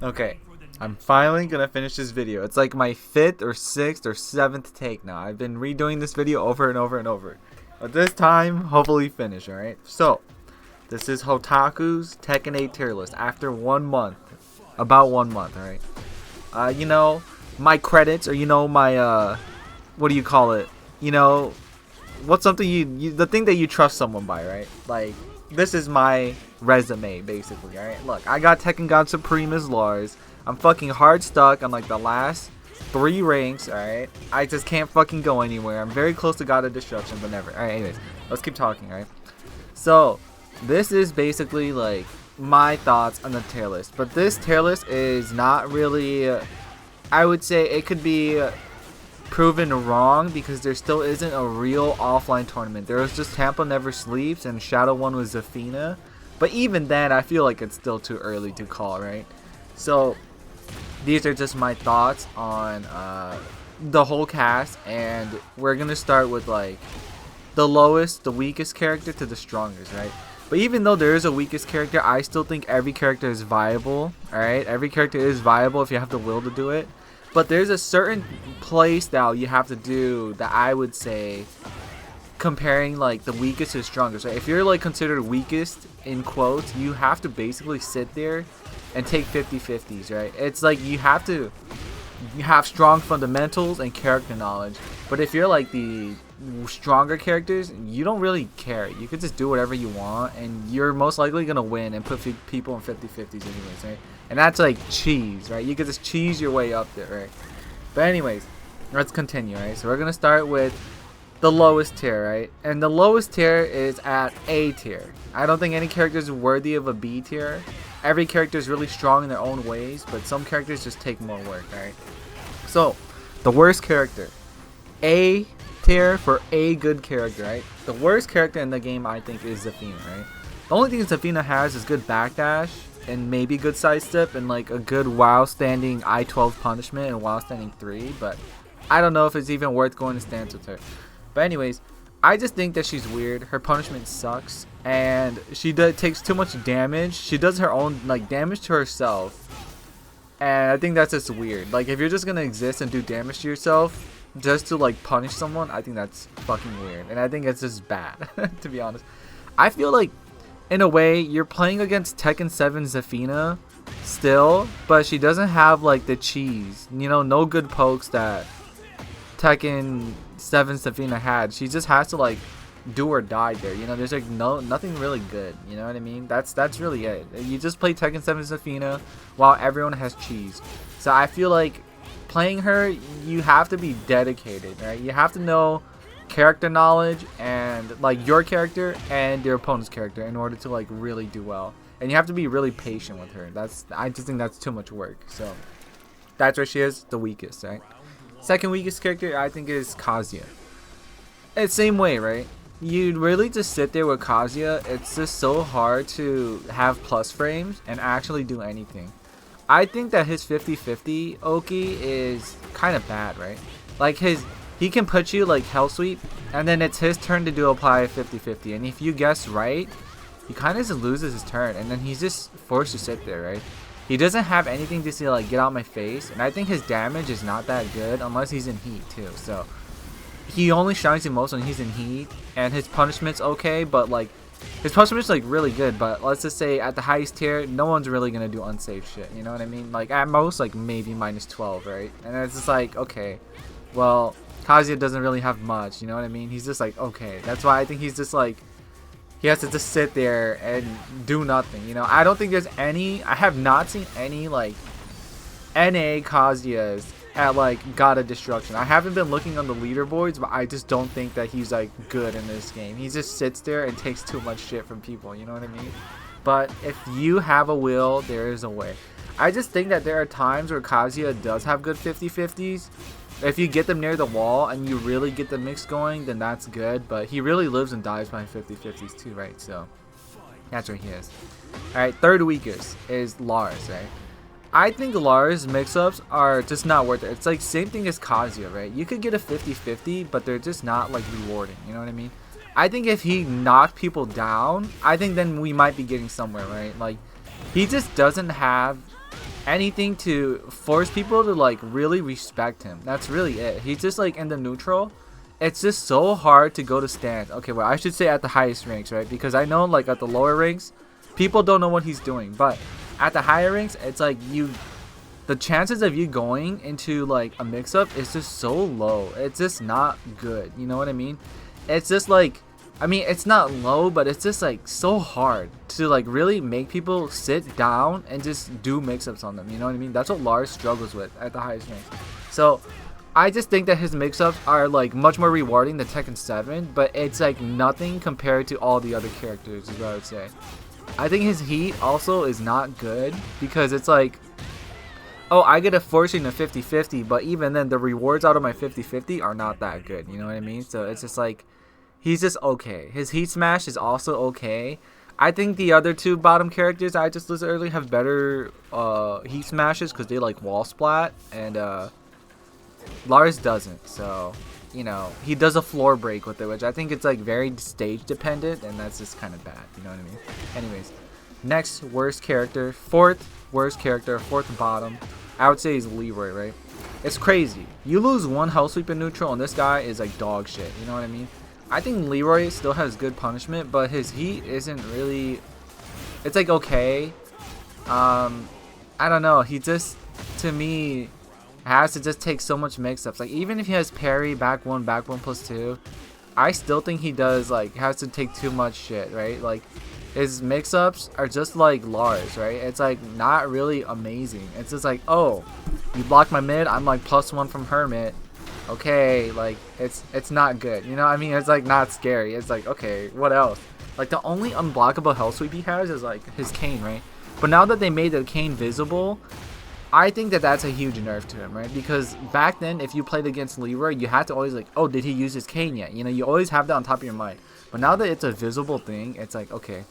Okay, I'm finally gonna finish this video. It's like my 5th or 6th or 7th take now. I've been redoing this video over and over and over. But this time, hopefully finish, alright? So, this is Hotaku's Tekken 8 tier list after 1 month. About 1 month, alright? You know, my credits, or you know, my, what do you call it? You know, what's something the thing that you trust someone by, right? Like, this is my resume, basically, alright? Look, I got Tekken God Supreme as Lars. I'm fucking hard stuck on, like, the last 3 ranks, alright? I just can't fucking go anywhere. I'm very close to God of Destruction, but never. Alright, anyways, let's keep talking, alright? So, this is basically, like, my thoughts on the tier list. But this tier list is not really, I would say it could be proven wrong because there still isn't a real offline tournament. There was just Tampa Never Sleeps and Shadow 1 was Zafina. But even then, I feel like it's still too early to call, right? So, these are just my thoughts on the whole cast. And we're going to start with, like, the lowest, the weakest character to the strongest, right? But even though there is a weakest character, I still think every character is viable, alright? Every character is viable if you have the will to do it. But there's a certain play style you have to do that I would say comparing like the weakest to the strongest. Right? If you're like considered weakest in quotes, you have to basically sit there and take 50-50s, right? It's like you have to have strong fundamentals and character knowledge. But if you're like the stronger characters, you don't really care. You could just do whatever you want and you're most likely gonna win and put people in 50-50s anyways, right? And that's like cheese, right? You could just cheese your way up there, right? But anyways, let's continue, right? So we're gonna start with the lowest tier, right? And the lowest tier is at A tier. I don't think any character is worthy of a B tier. Every character is really strong in their own ways, but some characters just take more work, right? So, the worst character. A tier for a good character, right? The worst character in the game, I think, is Zafina, right? The only thing Zafina has is good backdash and maybe good sidestep and like a good while standing I-12 punishment and while standing 3, but I don't know if it's even worth going to stance with her. But anyways, I just think that she's weird. Her punishment sucks and she takes too much damage. She does her own like damage to herself, and I think that's just weird. Like if you're just gonna exist and do damage to yourself just to like punish someone, I think that's fucking weird, and I think it's just bad. To be honest, I feel like in a way you're playing against Tekken 7 Zafina still, but she doesn't have like the cheese, you know, no good pokes that Tekken 7 Zafina had. She just has to like do or die there, you know. There's like nothing really good, you know what I mean? That's really it. You just play Tekken 7 Zafina while everyone has cheese. So I feel like playing her, you have to be dedicated, right? You have to know character knowledge and like your character and your opponent's character in order to like really do well. And you have to be really patient with her. I just think that's too much work. So that's where she is, the weakest, right? Second weakest character I think is Kazuya. It's same way, right? You really just sit there with Kazuya. It's just so hard to have plus frames and actually do anything. I think that his 50-50 Oki is kind of bad, right? Like he can put you like hell sweep and then it's his turn to do apply 50-50, and if you guess right, he kind of just loses his turn and then he's just forced to sit there, right? He doesn't have anything to say like get out my face, and I think his damage is not that good unless he's in heat too. So he only shines the most when he's in heat, and his punishment's okay, but like his punishment's like really good, but let's just say at the highest tier, no one's really gonna do unsafe shit, you know what I mean? Like at most like maybe -12, right? And it's just like, okay, well, Kazuya doesn't really have much, you know what I mean? He's just like, okay. That's why I think he's just like, he has to just sit there and do nothing, you know? I don't think there's any, I have not seen any like NA Kazuyas at like God of Destruction. I haven't been looking on the leaderboards, but I just don't think that he's like good in this game. He just sits there and takes too much shit from people, you know what I mean? But if you have a will, there is a way. I just think that there are times where Kazuya does have good 50-50s. If you get them near the wall and you really get the mix going, then that's good. But he really lives and dies by 50-50s too, right? So that's where he is. Alright, third weakest is Lars, right? I think Lars mix-ups are just not worth it. It's like same thing as Kazuya, right? You could get a 50-50, but they're just not like rewarding, you know what I mean? I think if he knocked people down, I think then we might be getting somewhere, right? Like, he just doesn't have anything to force people to like really respect him. That's really it. He's just like in the neutral. It's just so hard to go to stand. Okay, well, I should say at the highest ranks, right? Because I know like at the lower ranks, people don't know what he's doing. But at the higher ranks, it's like the chances of you going into like a mix-up is just so low. It's just not good. You know what I mean? It's just like, I mean, it's not low, but it's just like so hard to like really make people sit down and just do mix-ups on them. You know what I mean? That's what Lars struggles with at the highest rank. So I just think that his mix-ups are like much more rewarding than Tekken 7, but it's like nothing compared to all the other characters is what I would say. I think his heat also is not good because it's like, oh, I get a fortune of 50-50, but even then the rewards out of my 50-50 are not that good. You know what I mean? So it's just like, he's just okay. His heat smash is also okay. I think the other two bottom characters I just listed earlier have better heat smashes because they like wall splat, and Lars doesn't. So, you know, he does a floor break with it, which I think it's like very stage dependent, and that's just kind of bad. You know what I mean? Anyways, next worst character, fourth worst character, fourth bottom, I would say is Leroy, right? It's crazy. You lose one hell sweep in neutral, and this guy is like dog shit. You know what I mean? I think Leroy still has good punishment, but his heat isn't really. It's like okay. I don't know. He just, to me, has to just take so much mix-ups. Like even if he has parry, back one plus two, I still think he does like has to take too much shit, right? Like his mix-ups are just like Lars, right? It's like not really amazing. It's just like, oh, you block my mid, I'm like +1 from Hermit. Okay, like it's not good. You know what I mean? It's like not scary. It's like, okay, what else? Like the only unblockable hell sweep he has is like his cane, right? But now that they made the cane visible, I think that that's a huge nerf to him, right? Because back then, if you played against Leroy, you had to always like, oh, did he use his cane yet? You know, you always have that on top of your mind. But now that it's a visible thing, it's like, okay,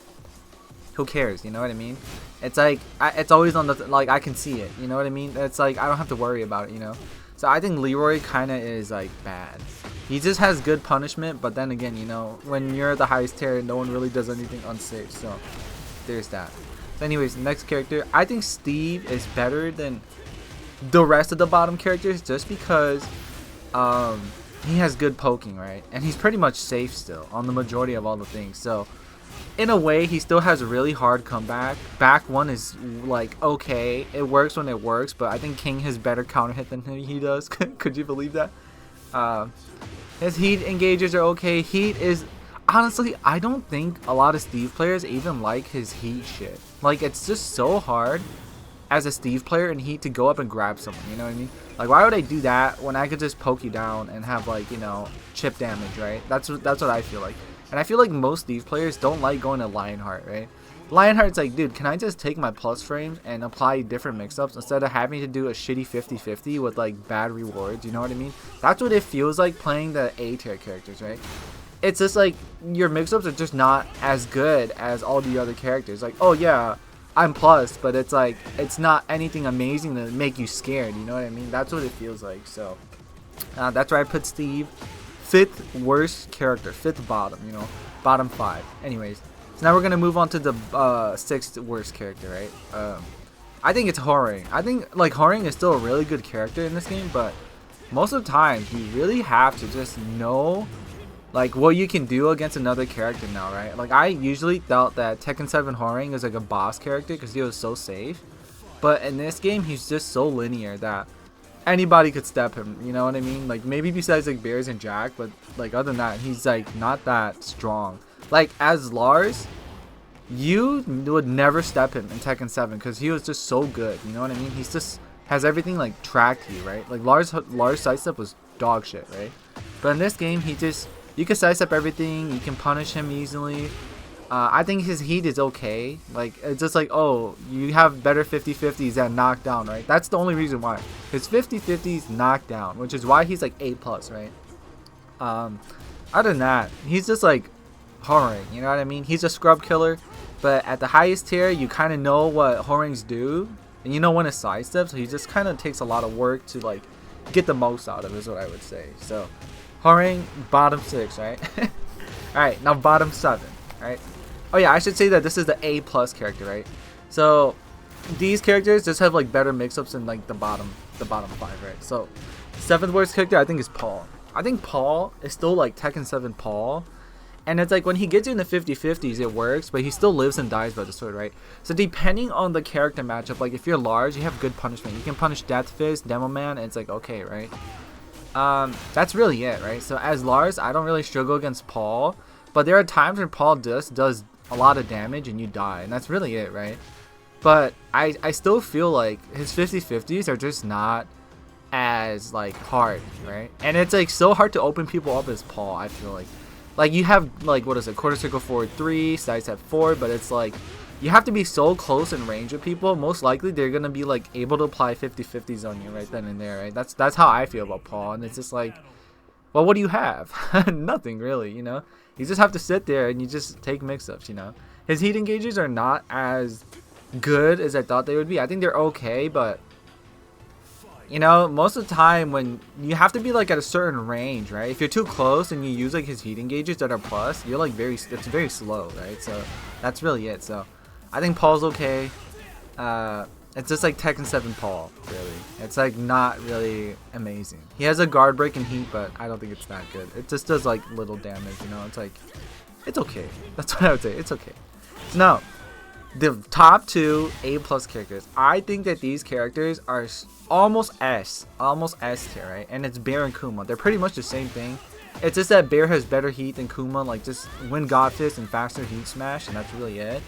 who cares? You know what I mean? It's like, it's always on the, like, I can see it. You know what I mean? It's like, I don't have to worry about it, you know? So I think Leroy kind of is like bad. He just has good punishment, but then again, you know, when you're at the highest tier, no one really does anything unsafe. So there's that. So anyways, next character, I think Steve is better than the rest of the bottom characters just because he has good poking, right? And he's pretty much safe still on the majority of all the things. So in a way, he still has a really hard comeback. Back one is like okay, it works when it works, but I think King has better counter hit than he does. Could you believe that? His heat engages are okay. Heat is, honestly, I don't think a lot of Steve players even like his heat shit. Like it's just so hard as a Steve player in heat to go up and grab someone. You know what I mean? Like why would I do that when I could just poke you down and have like, you know, chip damage, right? That's what I feel like. And I feel like most Steve players don't like going to Lionheart, right? Lionheart's like, dude, can I just take my plus frames and apply different mix-ups instead of having to do a shitty 50-50 with like bad rewards, you know what I mean? That's what it feels like playing the A tier characters, right? It's just like your mix-ups are just not as good as all the other characters. Like, oh yeah, I'm plus, but it's like, it's not anything amazing to make you scared, you know what I mean? That's what it feels like, so that's where I put Steve. Fifth worst character, fifth bottom, you know, bottom 5. Anyways, so now we're gonna move on to the sixth worst character, right? I think it's Horang. I think like Horang is still a really good character in this game, but most of the time you really have to just know like what you can do against another character now, right? Like I usually thought that Tekken 7 Horang is like a boss character because he was so safe, but in this game he's just so linear that anybody could step him, you know what I mean? Like maybe besides like Bears and Jack, but like other than that, he's like not that strong. Like as Lars, you would never step him in Tekken 7 because he was just so good, you know what I mean? He's just has everything like tracked you, right? Like Lars sidestep was dog shit, right? But in this game, he just, you can sidestep everything, you can punish him easily. I think his heat is okay. Like it's just like, oh, you have better 50-50s that knock down, right? That's the only reason why. His 50-50s knock down, which is why he's like A+, right? Other than that, he's just like Horang, you know what I mean? He's a scrub killer, but at the highest tier, you kind of know what Horangs do, and you know when to sidestep, so he just kind of takes a lot of work to like get the most out of it, is what I would say. So Horang, bottom 6, right? Alright, now bottom 7, right? Oh yeah, I should say that this is the A+ character, right? So these characters just have like better mix-ups than like the bottom 5, right? So 7th worst character I think is Paul. I think Paul is still like Tekken 7 Paul. And it's like when he gets in the 50-50s, it works, but he still lives and dies by the sword, right? So depending on the character matchup, like if you're large, you have good punishment. You can punish Death Fist, Demo Man, and it's like okay, right? That's really it, right? So as Lars, I don't really struggle against Paul, but there are times when Paul does a lot of damage and you die, and that's really it, right? But I still feel like his 50-50s are just not as like hard, right? And it's like so hard to open people up as Paul, I feel like you have like, what is it, quarter circle forward 3, side step 4, but it's like you have to be so close in range with people. Most likely they're gonna be like able to apply 50-50s on you right then and there, right? That's how I feel about Paul. And it's just like, well, what do you have? Nothing really, you know. You just have to sit there and you just take mix-ups, you know. His heat engages are not as good as I thought they would be. I think they're okay, but you know, most of the time when you have to be like at a certain range, right? If you're too close and you use like his heat engages that are plus, you're like it's very slow, right? So that's really it. So I think Paul's okay. It's just like Tekken 7 Paul, really. It's like not really amazing. He has a guard break and heat, but I don't think it's that good. It just does like little damage, you know. It's like, it's okay. That's what I would say. It's okay. So now, the top 2 A+ characters. I think that these characters are almost S tier, right? And it's Bear and Kuma. They're pretty much the same thing. It's just that Bear has better heat than Kuma, like just win God Fist and faster heat smash, and that's really it.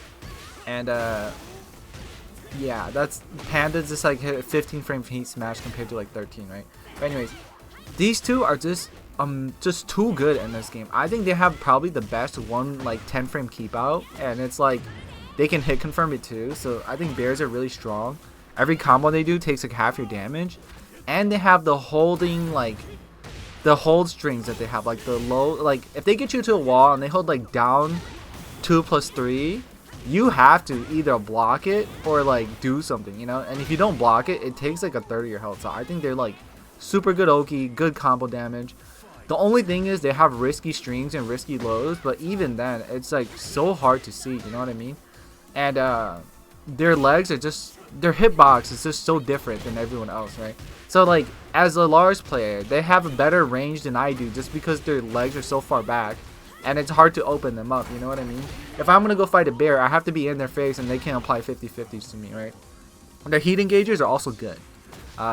And yeah, that's Panda's just like 15 frame heat smash compared to like 13, right? But anyways, these two are just too good in this game. I think they have probably the best one like 10 frame keep out, and it's like they can hit confirm it too. So I think Bears are really strong. Every combo they do takes like half your damage, and they have the holding, like the hold strings that they have, like the low, like if they get you to a wall and they hold like down 2+3, you have to either block it or like do something, you know. And if you don't block it, it takes like a third of your health. So I think they're like super good Oki, good combo damage. The only thing is they have risky strings and risky lows, but even then it's like so hard to see, you know what I mean? And their legs are just, their hitbox is just so different than everyone else, right? So like as a Lars player, they have a better range than I do just because their legs are so far back, and it's hard to open them up, you know what I mean? If I'm gonna go fight a Bear, I have to be in their face and they can't apply 50-50s to me, right? Their heat engagers are also good.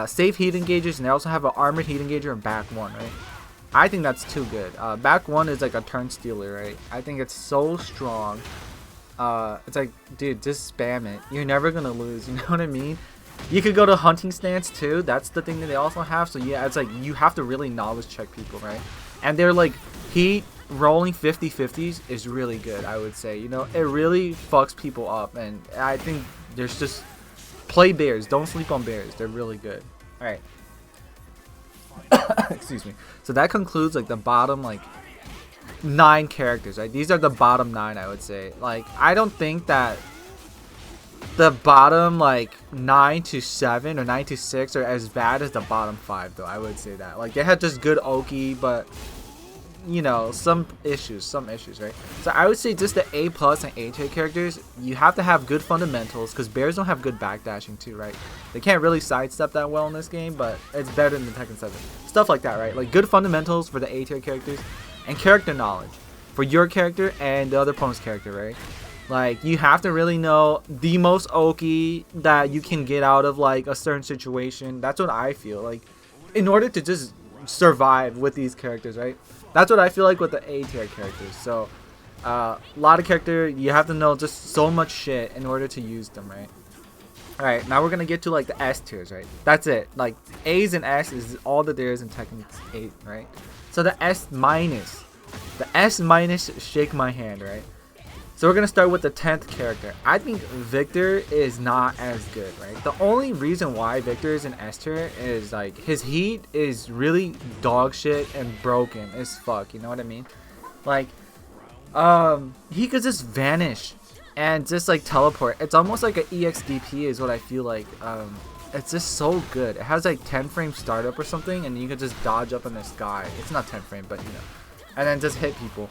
Safe heat engagers, and they also have an armored heat engager and back 1, right? I think that's too good. Back 1 is like a turn stealer, right? I think it's so strong. It's like, dude, just spam it. You're never gonna lose, you know what I mean? You could go to hunting stance too. That's the thing that they also have. So yeah, it's like you have to really knowledge check people, right? And they're like, heat rolling 50-50s is really good, I would say. You know, it really fucks people up, and I think there's just play Bears. Don't sleep on Bears. They're really good. All right. Excuse me. So that concludes like the bottom like 9 characters, right? These are the bottom 9, I would say. Like, I don't think that the bottom like 9 to 7 or 9 to 6 are as bad as the bottom 5, though. I would say that. Like, they had just good Oki, but you know, some issues, right? So I would say just the A+ and A tier characters, you have to have good fundamentals, because Bears don't have good backdashing too, right? They can't really sidestep that well in this game, but it's better than the Tekken 7. Stuff like that, right? Like good fundamentals for the A tier characters, and character knowledge for your character and the other opponent's character, right? Like, you have to really know the most Oki that you can get out of like a certain situation. That's what I feel like, in order to just survive with these characters, right? That's what I feel like with the A tier characters. So a lot of character, you have to know just so much shit in order to use them, right? Alright, now we're gonna get to like the S tiers, right? That's it. Like, A's and S is all that there is in Tekken 8, right? So the S minus, shake my hand, right? So we're gonna start with the 10th character. I think Victor is not as good, right? The only reason why Victor is an S tier is like his heat is really dog shit and broken as fuck, you know what I mean? Like, he could just vanish and just like teleport. It's almost like an EXDP is what I feel like. It's just so good. It has like 10 frame startup or something, and you could just dodge up in the sky. It's not 10 frame, but you know, and then just hit people.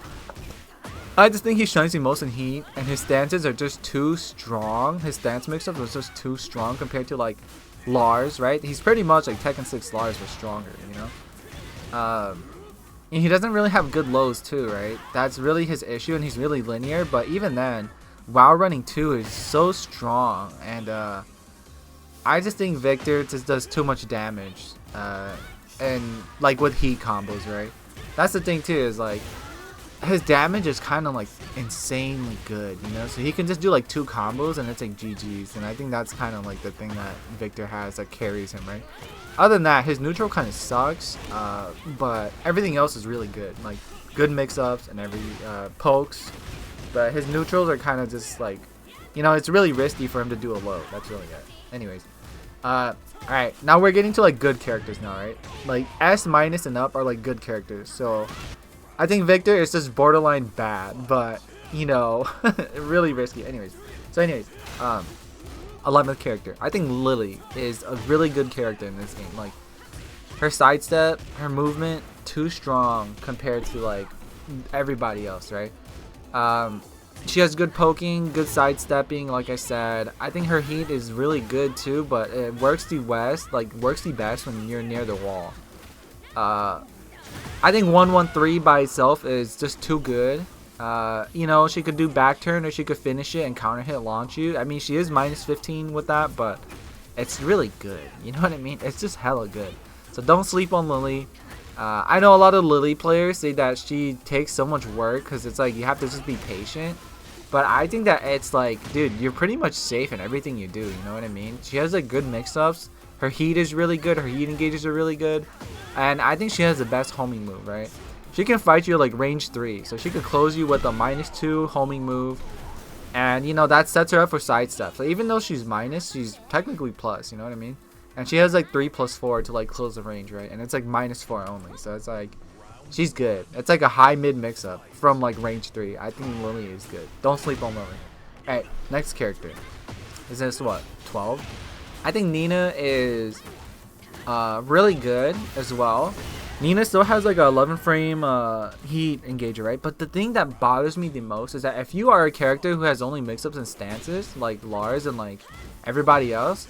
I just think he shines the most in heat, and his stances are just too strong. His stance mix-up was just too strong compared to like Lars, right? He's pretty much like Tekken 6 Lars was stronger, you know? And he doesn't really have good lows too, right? That's really his issue, and he's really linear, but even then, WoW running 2 is so strong, and I just think Victor just does too much damage, and like with heat combos, right? That's the thing too, is like his damage is kind of like insanely good, you know, so he can just do like 2 combos and it's like GG's, and I think that's kind of like the thing that Victor has that carries him, right? Other than that, his neutral kind of sucks, but everything else is really good, like good mix-ups and every pokes, but his neutrals are kind of just like, you know, it's really risky for him to do a low. That's really good. Anyways, alright, now we're getting to like good characters now, right? Like S- and up are like good characters, so I think Victor is just borderline bad, but you know, really risky. Anyways, 11th character. I think Lily is a really good character in this game. Like her sidestep, her movement, too strong compared to like everybody else, right? She has good poking, good sidestepping. Like I said, I think her heat is really good too, but it works the best when you're near the wall. I think 113 by itself is just too good. You know, she could do back turn, or she could finish it and counter hit launch you. I mean, she is minus 15 with that, but it's really good. You know what I mean? It's just hella good. So don't sleep on Lily. I know a lot of Lily players say that she takes so much work because it's like you have to just be patient. But I think that it's like, dude, you're pretty much safe in everything you do. You know what I mean? She has like good mix-ups. Her heat is really good. Her heat engages are really good. And I think she has the best homing move, right? She can fight you like range 3. So she could close you with a -2 homing move. And, you know, that sets her up for sidestep. So even though she's minus, she's technically plus, you know what I mean? And she has like 3+4 to like close the range, right? And it's like -4 only. So it's like, she's good. It's like a high mid mix-up from like range 3. I think Lily is good. Don't sleep on Lily. Alright, next character. Is this what? 12? I think Nina is really good as well. Nina still has like a 11 frame heat engager, right? But the thing that bothers me the most is that if you are a character who has only mix-ups and stances, like Lars and like everybody else,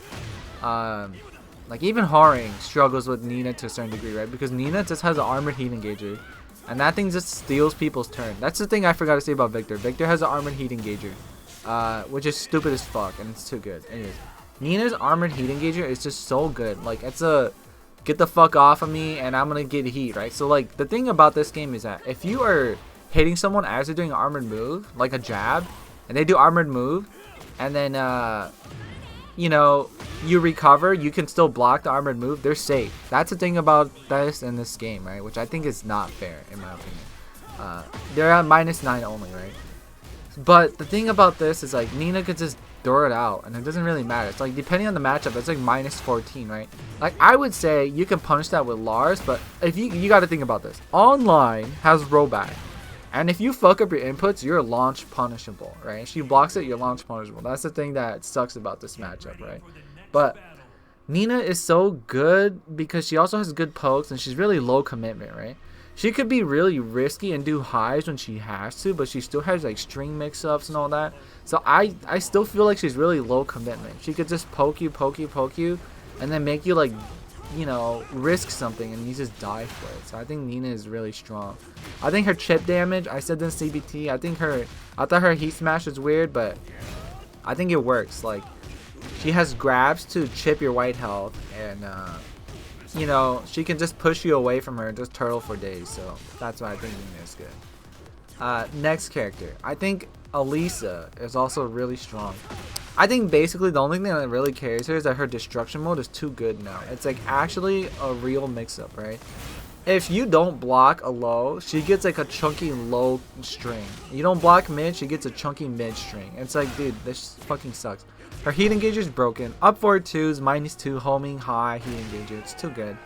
like even Haring struggles with Nina to a certain degree, right? Because Nina just has an armored heat engager, and that thing just steals people's turn. That's the thing I forgot to say about Victor. Victor has an armored heat engager, which is stupid as fuck, and it's too good. Anyways, Nina's armored heat engager is just so good. Like, it's a get the fuck off of me and I'm gonna get heat, right? So like the thing about this game is that if you are hitting someone as they're doing an armored move, like a jab, and they do armored move, and then you know, you recover, you can still block the armored move, they're safe. That's the thing about this in this game, right? Which I think is not fair in my opinion. They're at -9 only, right? But the thing about this is like Nina could just throw it out and it doesn't really matter. It's like depending on the matchup, it's like -14, right? Like I would say you can punish that with Lars, but if you got to think about this. Online has rollback, and if you fuck up your inputs, you're launch punishable, right? If she blocks it, you're launch punishable. That's the thing that sucks about this matchup, right? But Nina is so good because she also has good pokes and she's really low commitment, right? She could be really risky and do highs when she has to, but she still has like string mix-ups and all that. So I still feel like she's really low commitment. She could just poke you, and then make you like, you know, risk something and you just die for it. So I think Nina is really strong. I think her chip damage, I said this CBT, I thought her heat smash was weird, but I think it works. Like, she has grabs to chip your white health, and you know, she can just push you away from her and just turtle for days. So that's why I think Nina is good. Next character, I think Elisa is also really strong. I think basically the only thing that really carries her is that her destruction mode is too good now. It's like actually a real mix-up, right? If you don't block a low, she gets like a chunky low string. You don't block mid, she gets a chunky mid string. It's like, dude, this fucking sucks. Her heat engager is broken. Up forward 2s, -2, homing, high, heat engager. It's too good.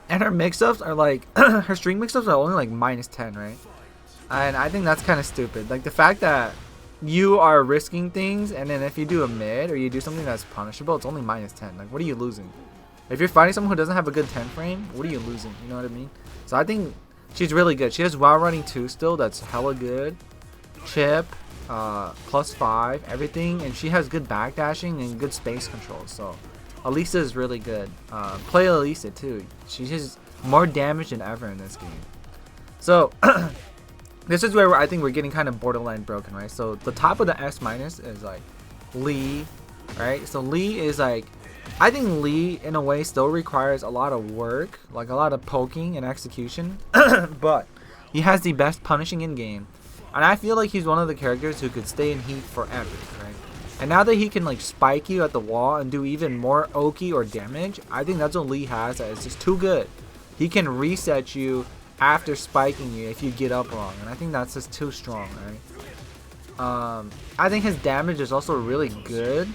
And her mix-ups are like, her string mix-ups are only like -10, right? And I think that's kind of stupid. Like the fact that you are risking things, and then if you do a mid or you do something that's punishable, it's only -10. Like, what are you losing? If you're fighting someone who doesn't have a good 10 frame, what are you losing? You know what I mean? So I think she's really good. She has WoW running 2 still. That's hella good. chip, +5, everything, and she has good backdashing and good space control. So Elisa is really good. Play Elisa too. She has more damage than ever in this game. So this is where I think we're getting kind of borderline broken, right? So the top of the S minus is like Lee, right? So Lee is like, I think Lee in a way still requires a lot of work, like a lot of poking and execution, but he has the best punishing in game, and I feel like he's one of the characters who could stay in heat forever, right? And now that he can like spike you at the wall and do even more oki or damage, I think that's what Lee has that is just too good. He can reset you after spiking you if you get up wrong, and I think that's just too strong, right? I think his damage is also really good,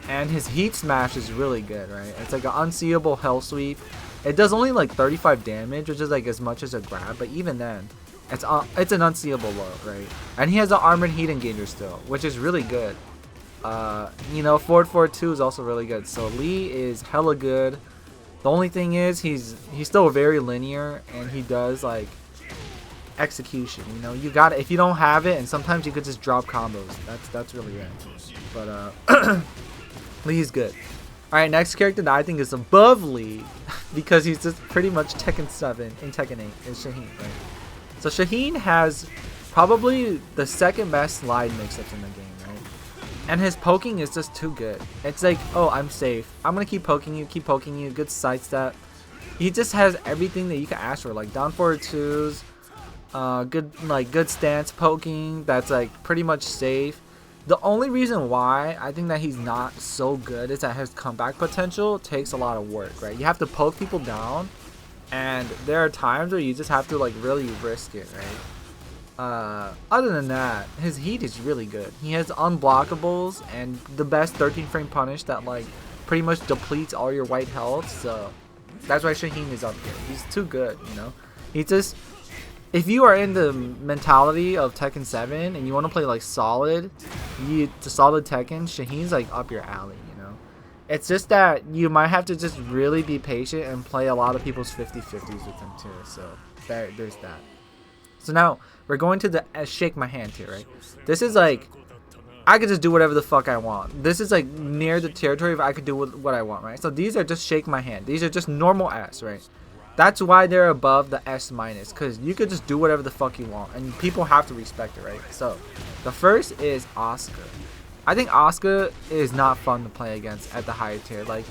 and his heat smash is really good, right? It's like an unseeable hell sweep. It does only like 35 damage, which is like as much as a grab, but even then, it's an unseeable low, right? And he has an armored heat engager still, which is really good. You know, forward 4-2 is also really good. So Lee is hella good. The only thing is he's still very linear, and he does like execution. You know, you got it if you don't have it, and sometimes you could just drop combos. That's really good. But Lee's good. All right, next character that I think is above Lee because he's just pretty much Tekken 7 and Tekken 8 is Shaheen, right? So Shaheen has probably the second best slide mix-ups in the game, right? And his poking is just too good. It's like, oh, I'm safe. I'm gonna keep poking you, good sidestep. He just has everything that you can ask for, like down forward 2s, good stance poking that's like pretty much safe. The only reason why I think that he's not so good is that his comeback potential takes a lot of work, right? You have to poke people down, and there are times where you just have to like really risk it, right? Other than that, his heat is really good. He has unblockables and the best 13 frame punish that like pretty much depletes all your white health. So that's why Shaheen is up here. He's too good, you know. He just, if you are in the mentality of Tekken 7 and you want to play like solid Tekken, Shaheen's like up your alley, you know. It's just that you might have to just really be patient and play a lot of people's 50-50s with him too. So there's that. So now we're going to the shake my hand here, right? This is like, I could just do whatever the fuck I want. This is like near the territory of I could do what I want, right? So these are just shake my hand. These are just normal S, right? That's why they're above the S minus, because you could just do whatever the fuck you want, and people have to respect it, right? So the first is Asuka. I think Asuka is not fun to play against at the higher tier. Like,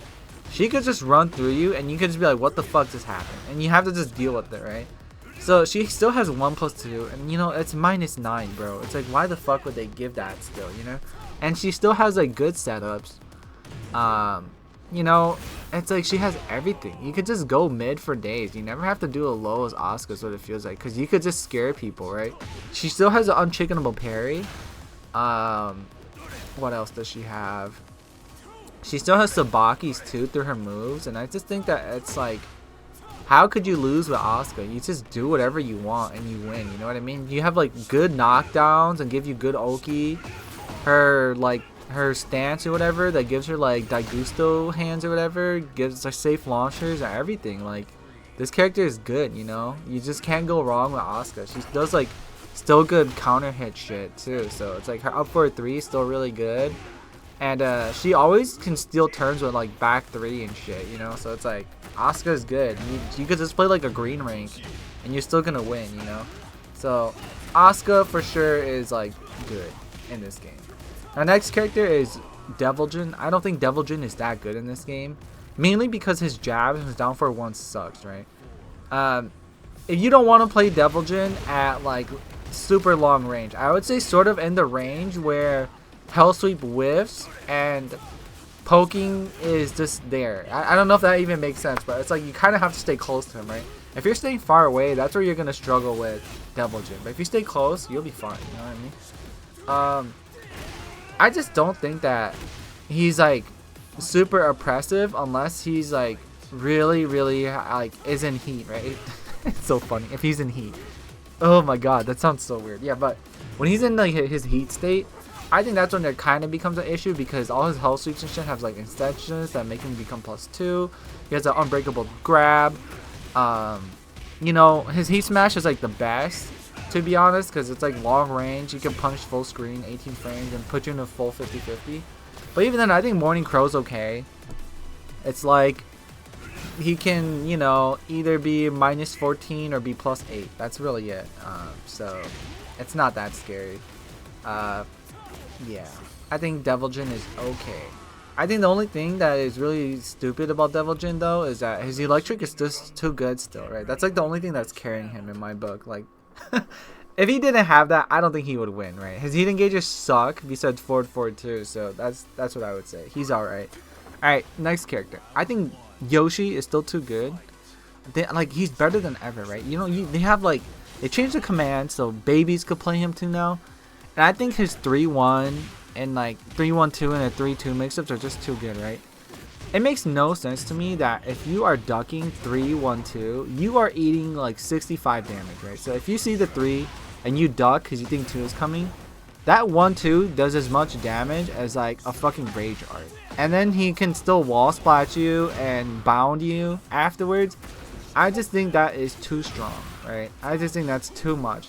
she could just run through you, and you could just be like, what the fuck just happened? And you have to just deal with it, right? So she still has 1+2, and you know, it's -9, bro. It's like, why the fuck would they give that still, you know? And she still has like good setups. You know, it's like she has everything. You could just go mid for days. You never have to do a low as Asuka, is what it feels like, because you could just scare people, right? She still has an unchickenable parry. What else does she have? She still has Sabaki's too through her moves, and I just think that it's like, how could you lose with Asuka? You just do whatever you want and you win, you know what I mean? You have like good knockdowns and give you good Oki. Her stance or whatever that gives her like Daigusto hands or whatever, gives her safe launchers and everything. Like, this character is good, you know? You just can't go wrong with Asuka. She does like still good counter hit shit too. So it's like her up forward 3 is still really good. And she always can steal turns with like back 3 and shit, you know? So it's like, Asuka is good. You could just play like a green rank and you're still gonna win, you know? So Asuka for sure is like good in this game. Our next character is Deviljin. I don't think Deviljin is that good in this game, mainly because his jab and his down forward 1 sucks, right? If you don't want to play Deviljin at like super long range, I would say sort of in the range where Hell Sweep whiffs and poking is just there. I don't know if that even makes sense, but it's like you kind of have to stay close to him, right? If you're staying far away, that's where you're going to struggle with Deviljin. But if you stay close, you'll be fine, you know what I mean? I just don't think that he's like super oppressive unless he's like really like is in heat, right? It's so funny if he's in heat. Oh my god, that sounds so weird. Yeah, but when he's in like his heat state, I think that's when it kind of becomes an issue, because all his hell sweeps and shit have like extensions that make him become +2. He has an unbreakable grab. You know, his heat smash is like the best, to be honest, because it's like long range. You can punch full screen, 18 frames, and put you in a full 50-50. But even then, I think Morning Crow's okay. It's like he can, you know, either be -14 or be +8. That's really it. So it's not that scary. Yeah, I think Devil Jin is okay. I think the only thing that is really stupid about Devil Jin though is that his electric is just too good still, right? That's like the only thing that's carrying him in my book. Like, if he didn't have that, I don't think he would win, right? His heat engagers suck besides forward too, so that's what I would say. He's alright. Alright, next character. I think Yoshi is still too good. Like, he's better than ever, right? You know, they have like, they changed the command so babies could play him too now. And I think his 3-1 and like 3-1-2 and a 3-2 mix-ups are just too good, right? It makes no sense to me that if you are ducking 3-1-2, you are eating like 65 damage, right? So if you see the 3 and you duck because you think 2 is coming, that 1-2 does as much damage as like a fucking rage art. And then he can still wall splat you and bound you afterwards. I just think that is too strong, right? I just think that's too much.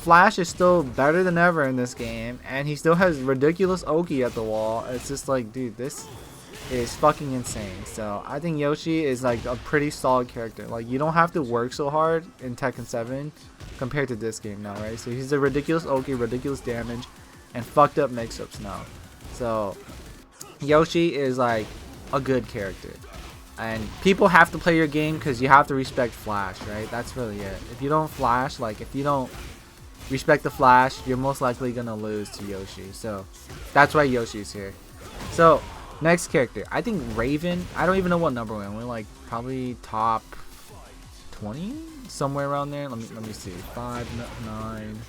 Flash is still better than ever in this game, and he still has ridiculous Oki at the wall. It's just like, dude, this is fucking insane. So I think Yoshi is like a pretty solid character. Like, you don't have to work so hard in Tekken 7 compared to this game now, right? So he's a ridiculous Oki, ridiculous damage, and fucked up mix-ups now. So Yoshi is like a good character. And people have to play your game because you have to respect Flash, right? That's really it. If you don't Flash, like if you don't respect the Flash, you're most likely gonna lose to Yoshi. So that's why Yoshi's here. So next character, I think Raven. I don't even know what number we're in. We're like probably top 20, somewhere around there. Let me see. 5, 9,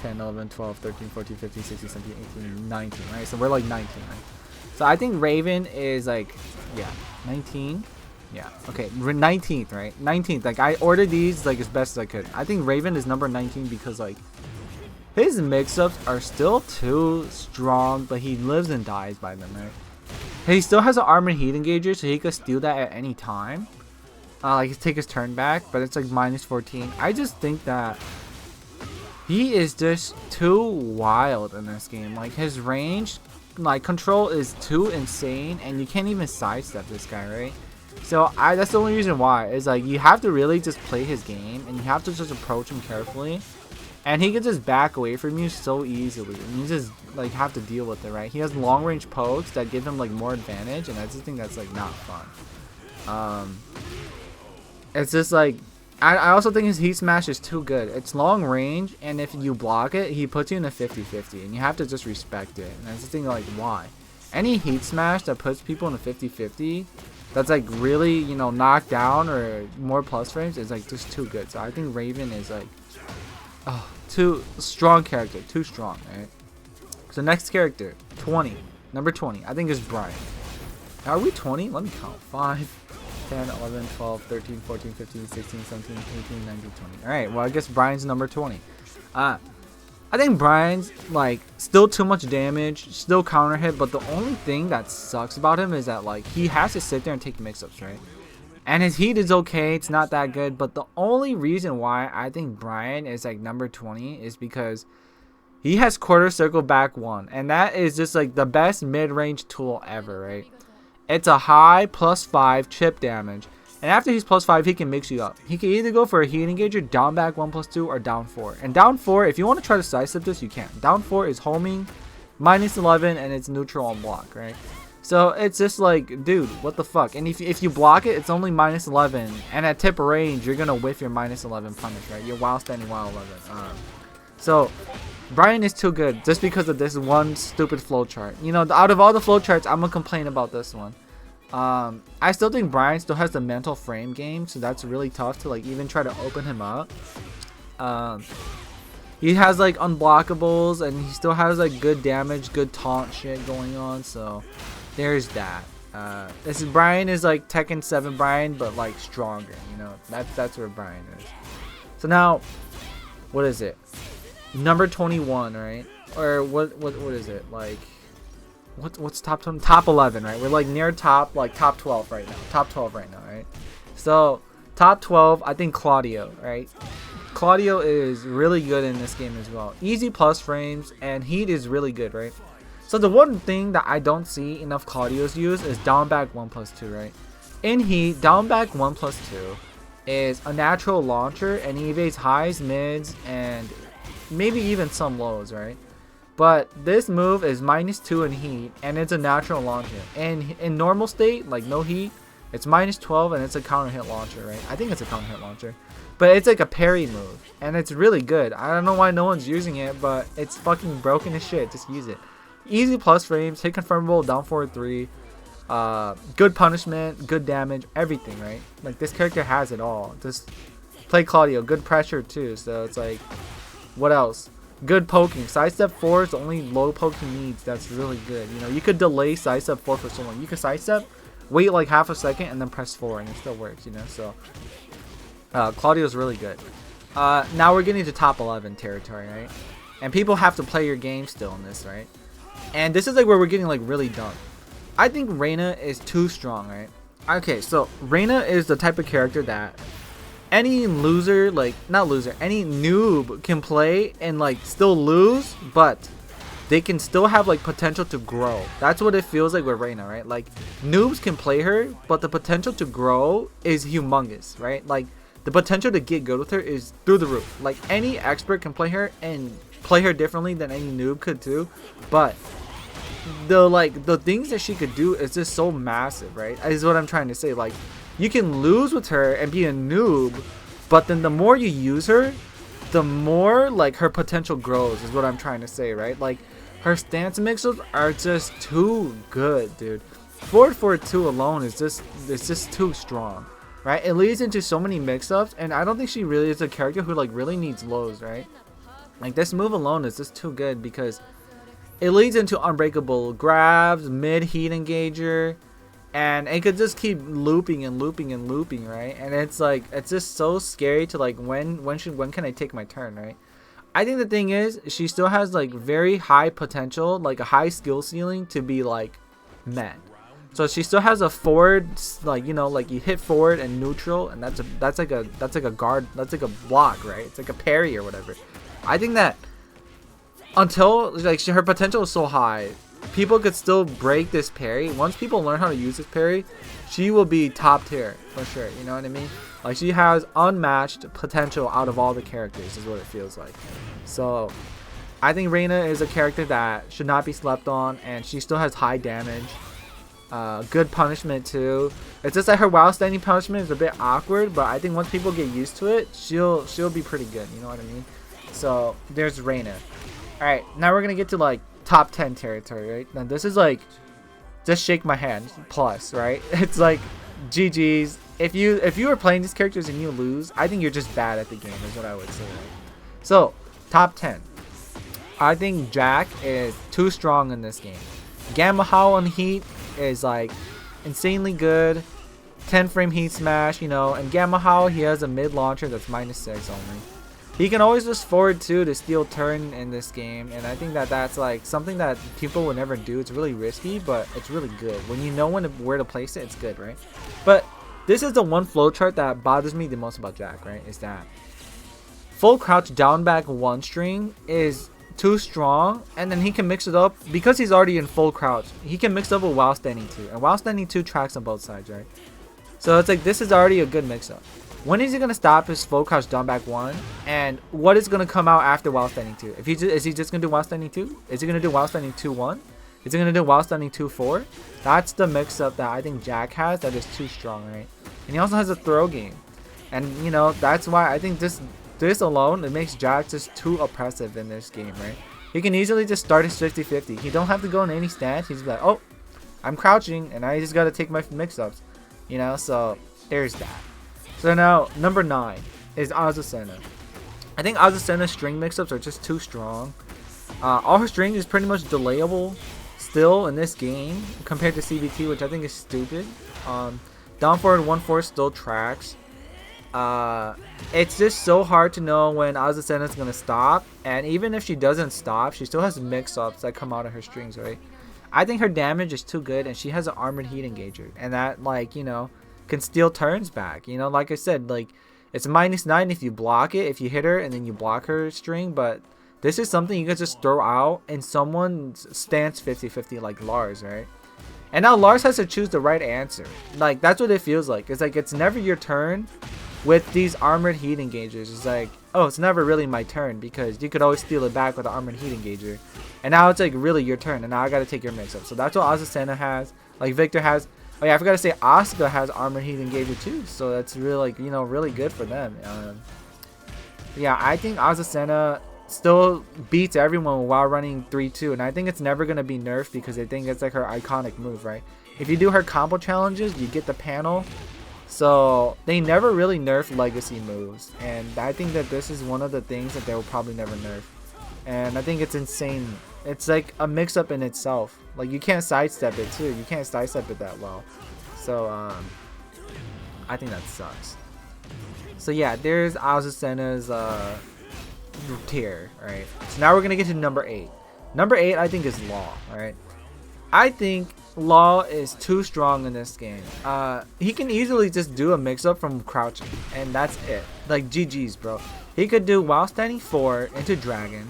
10, 11, 12, 13, 14, 15, 16, 17, 18, 19. Right? So we're like 19. Right? So I think Raven is like, yeah, 19. Yeah, okay, 19th, right? 19th. Like, I ordered these like as best as I could. I think Raven is number 19 because like his mix-ups are still too strong, but he lives and dies by them, right? He still has an armored heat engager, so he could steal that at any time. Like, take his turn back, but it's like -14. I just think that he is just too wild in this game. Like, his range, like, control is too insane, and you can't even sidestep this guy, right? So that's the only reason why, is like you have to really just play his game, and you have to just approach him carefully, and he can just back away from you so easily, and you just like have to deal with it, right? He has long range pokes that give him like more advantage, and I just think that's like not fun. It's just like I also think his heat smash is too good. It's long range, and if you block it, he puts you in a 50-50, and you have to just respect it. And that's the thing, like, why? Any heat smash that puts people in a 50-50, that's like really, you know, knocked down or more plus frames, is like just too good. So I think Raven is like, oh, too strong character, too strong, right? So next character, 20, number 20, I think is Brian. Are we 20? Let me count. 5, 10, 11, 12, 13, 14, 15, 16, 17, 18, 19, 20. Alright, well, I guess Brian's number 20. I think Brian's, like, still too much damage, still counter hit, but the only thing that sucks about him is that, like, he has to sit there and take mix-ups, right? And his heat is okay, it's not that good, but the only reason why I think Brian is, like, number 20 is because he has quarter circle back 1, and that is just, like, the best mid-range tool ever, right? It's a high +5 chip damage, and after he's +5, he can mix you up. He can either go for a heat engager, down back 1+2, or down 4. And down 4, if you want to try to sidestep this, you can. Down 4 is homing, -11, and it's neutral on block, right? So it's just like, dude, what the fuck? And if you block it, it's only -11, and at tip range, you're gonna whiff your -11 punish, right? You're while standing while 11. So Brian is too good just because of this one stupid flowchart. You know, out of all the flowcharts, I'm gonna complain about this one. I still think Brian still has the mental frame game, so that's really tough to like even try to open him up. He has like unblockables, and he still has like good damage, good taunt shit going on, so there's that. Brian is like Tekken 7 Brian, but like stronger, you know. That's where Brian is. So now, what is it? Number 21, right? Or what is it? Like, what's top 20? Top 11, right? We're like near top 12 right now. Top 12 right now, right? So top 12, I think Claudio, right? Claudio is really good in this game as well. Easy plus frames, and heat is really good, right? So the one thing that I don't see enough Claudios use is down back 1+2, right? In heat, down back 1+2 is a natural launcher, and he evades highs, mids, and maybe even some lows, right? But this move is -2 in heat, and it's a natural launcher. And in normal state, like no heat, it's -12, and it's a counter hit launcher, right? I think it's a counter hit launcher. But it's like a parry move, and it's really good. I don't know why no one's using it, but it's fucking broken as shit. Just use it. Easy plus frames, hit confirmable, down forward 3, good punishment, good damage, everything, right? Like this character has it all. Just play Claudio, good pressure too. So it's like, what else? Good poking. Sidestep 4 is the only low poking needs. That's really good. You know, you could delay sidestep 4 for so long. You could sidestep, wait like half a second, and then press 4, and it still works. You know, so Claudio is really good. Now we're getting to top 11 territory, right? And people have to play your game still in this, right? And this is like where we're getting like really dumb. I think Reina is too strong, right? Okay, so Reina is the type of character that any loser, like not loser, any noob can play and like still lose, but they can still have like potential to grow. That's what it feels like with Reina, right? Like noobs can play her, but the potential to grow is humongous, right? Like the potential to get good with her is through the roof. Like any expert can play her and play her differently than any noob could too, but the things that she could do is just so massive, right? Is what I'm trying to say. Like you can lose with her and be a noob, but then the more you use her, the more like her potential grows, is what I'm trying to say, right? Like her stance mix-ups are just too good, dude. Forward 2 alone is just too strong, right? It leads into so many mix-ups, and I don't think she really is a character who like really needs lows, right? Like this move alone is just too good because it leads into unbreakable grabs, mid heat engager, and it could just keep looping and looping and looping, right? And it's like, it's just so scary to like when can I take my turn, right? I think the thing is she still has like very high potential, like a high skill ceiling to be like met. So she still has a forward, like, you know, like you hit forward and neutral, and that's like a guard, that's like a block, right? It's like a parry or whatever. I think that until like her potential is so high, people could still break this parry. Once people learn how to use this parry, she will be top tier for sure. You know what I mean? Like she has unmatched potential out of all the characters, is what it feels like. So I think Reina is a character that should not be slept on, and she still has high damage. Good punishment too. It's just that her while standing punishment is a bit awkward, but I think once people get used to it, she'll be pretty good. You know what I mean? So there's Reina. All right, now we're gonna get to like top 10 territory, right? Now this is like just shake my hand plus, right? It's like GG's. If you are playing these characters and you lose, I think you're just bad at the game, is what I would say. Right? So top 10. I think Jack is too strong in this game. Gamma Howl on heat is like insanely good. 10 frame heat smash, you know, and Gamma Howl, he has a mid launcher that's -6 only. He can always just forward 2 to steal turn in this game, and I think that that's like something that people would never do. It's really risky, but it's really good. When you know where to place it, it's good, right? But this is the one flowchart that bothers me the most about Jack, right? Is that full crouch down back 1 string is too strong, and then he can mix it up because he's already in full crouch. He can mix it up with while standing 2, and while standing 2 tracks on both sides, right? So it's like this is already a good mix up. When is he gonna stop his full crouch down back 1, and what is gonna come out after while standing 2? Is he just gonna do while standing 2? Is he gonna do while standing 2-1? Is he gonna do while standing 2-4? That's the mix up that I think Jack has that is too strong, right? And he also has a throw game, and you know that's why I think this alone, it makes Jack just too oppressive in this game, right? He can easily just start his 50-50. He don't have to go in any stance. He's like, oh, I'm crouching, and I just gotta take my mix-ups, you know. So there's that. So now number 9 is Azucena. I think Azucena's string mix-ups are just too strong. All her string is pretty much delayable still in this game compared to CBT, which I think is stupid. Down forward 1-4 still tracks. It's just so hard to know when Azucena is gonna stop, and even if she doesn't stop, she still has mix-ups that come out of her strings, right? I think her damage is too good, and she has an armored heat engager, and that, like, you know, can steal turns back. You know, like I said, like It's -9 if you block it, if you hit her and then you block her string, but this is something you can just throw out and someone stands 50-50 like Lars, right? And now Lars has to choose the right answer. Like, that's what it feels like. It's like, it's never your turn with these armored heat engagers. It's like, oh, it's never really my turn because you could always steal it back with an armored heat engager. And now it's like really your turn, and now I gotta take your mix up. So that's what Azucena has. Like Victor has. Oh yeah, I forgot to say Asuka has armored heat engager too. So that's really, like, you know, really good for them. Yeah, I think Azucena still beats everyone while running 3-2, and I think it's never gonna be nerfed because I think it's like her iconic move, right? If you do her combo challenges, you get the panel. So they never really nerf legacy moves, and I think that this is one of the things that they will probably never nerf. And I think it's insane. It's like a mix-up in itself. Like, you can't sidestep it too. You can't sidestep it that well. So I think that sucks. So yeah, there's Azucena's tier. Alright, so now we're gonna get to number 8. Number 8 I think is Law. Alright, I think Law is too strong in this game. He can easily just do a mix-up from crouching, and that's it. Like, GG's, bro. He could do while standing 4 into Dragon,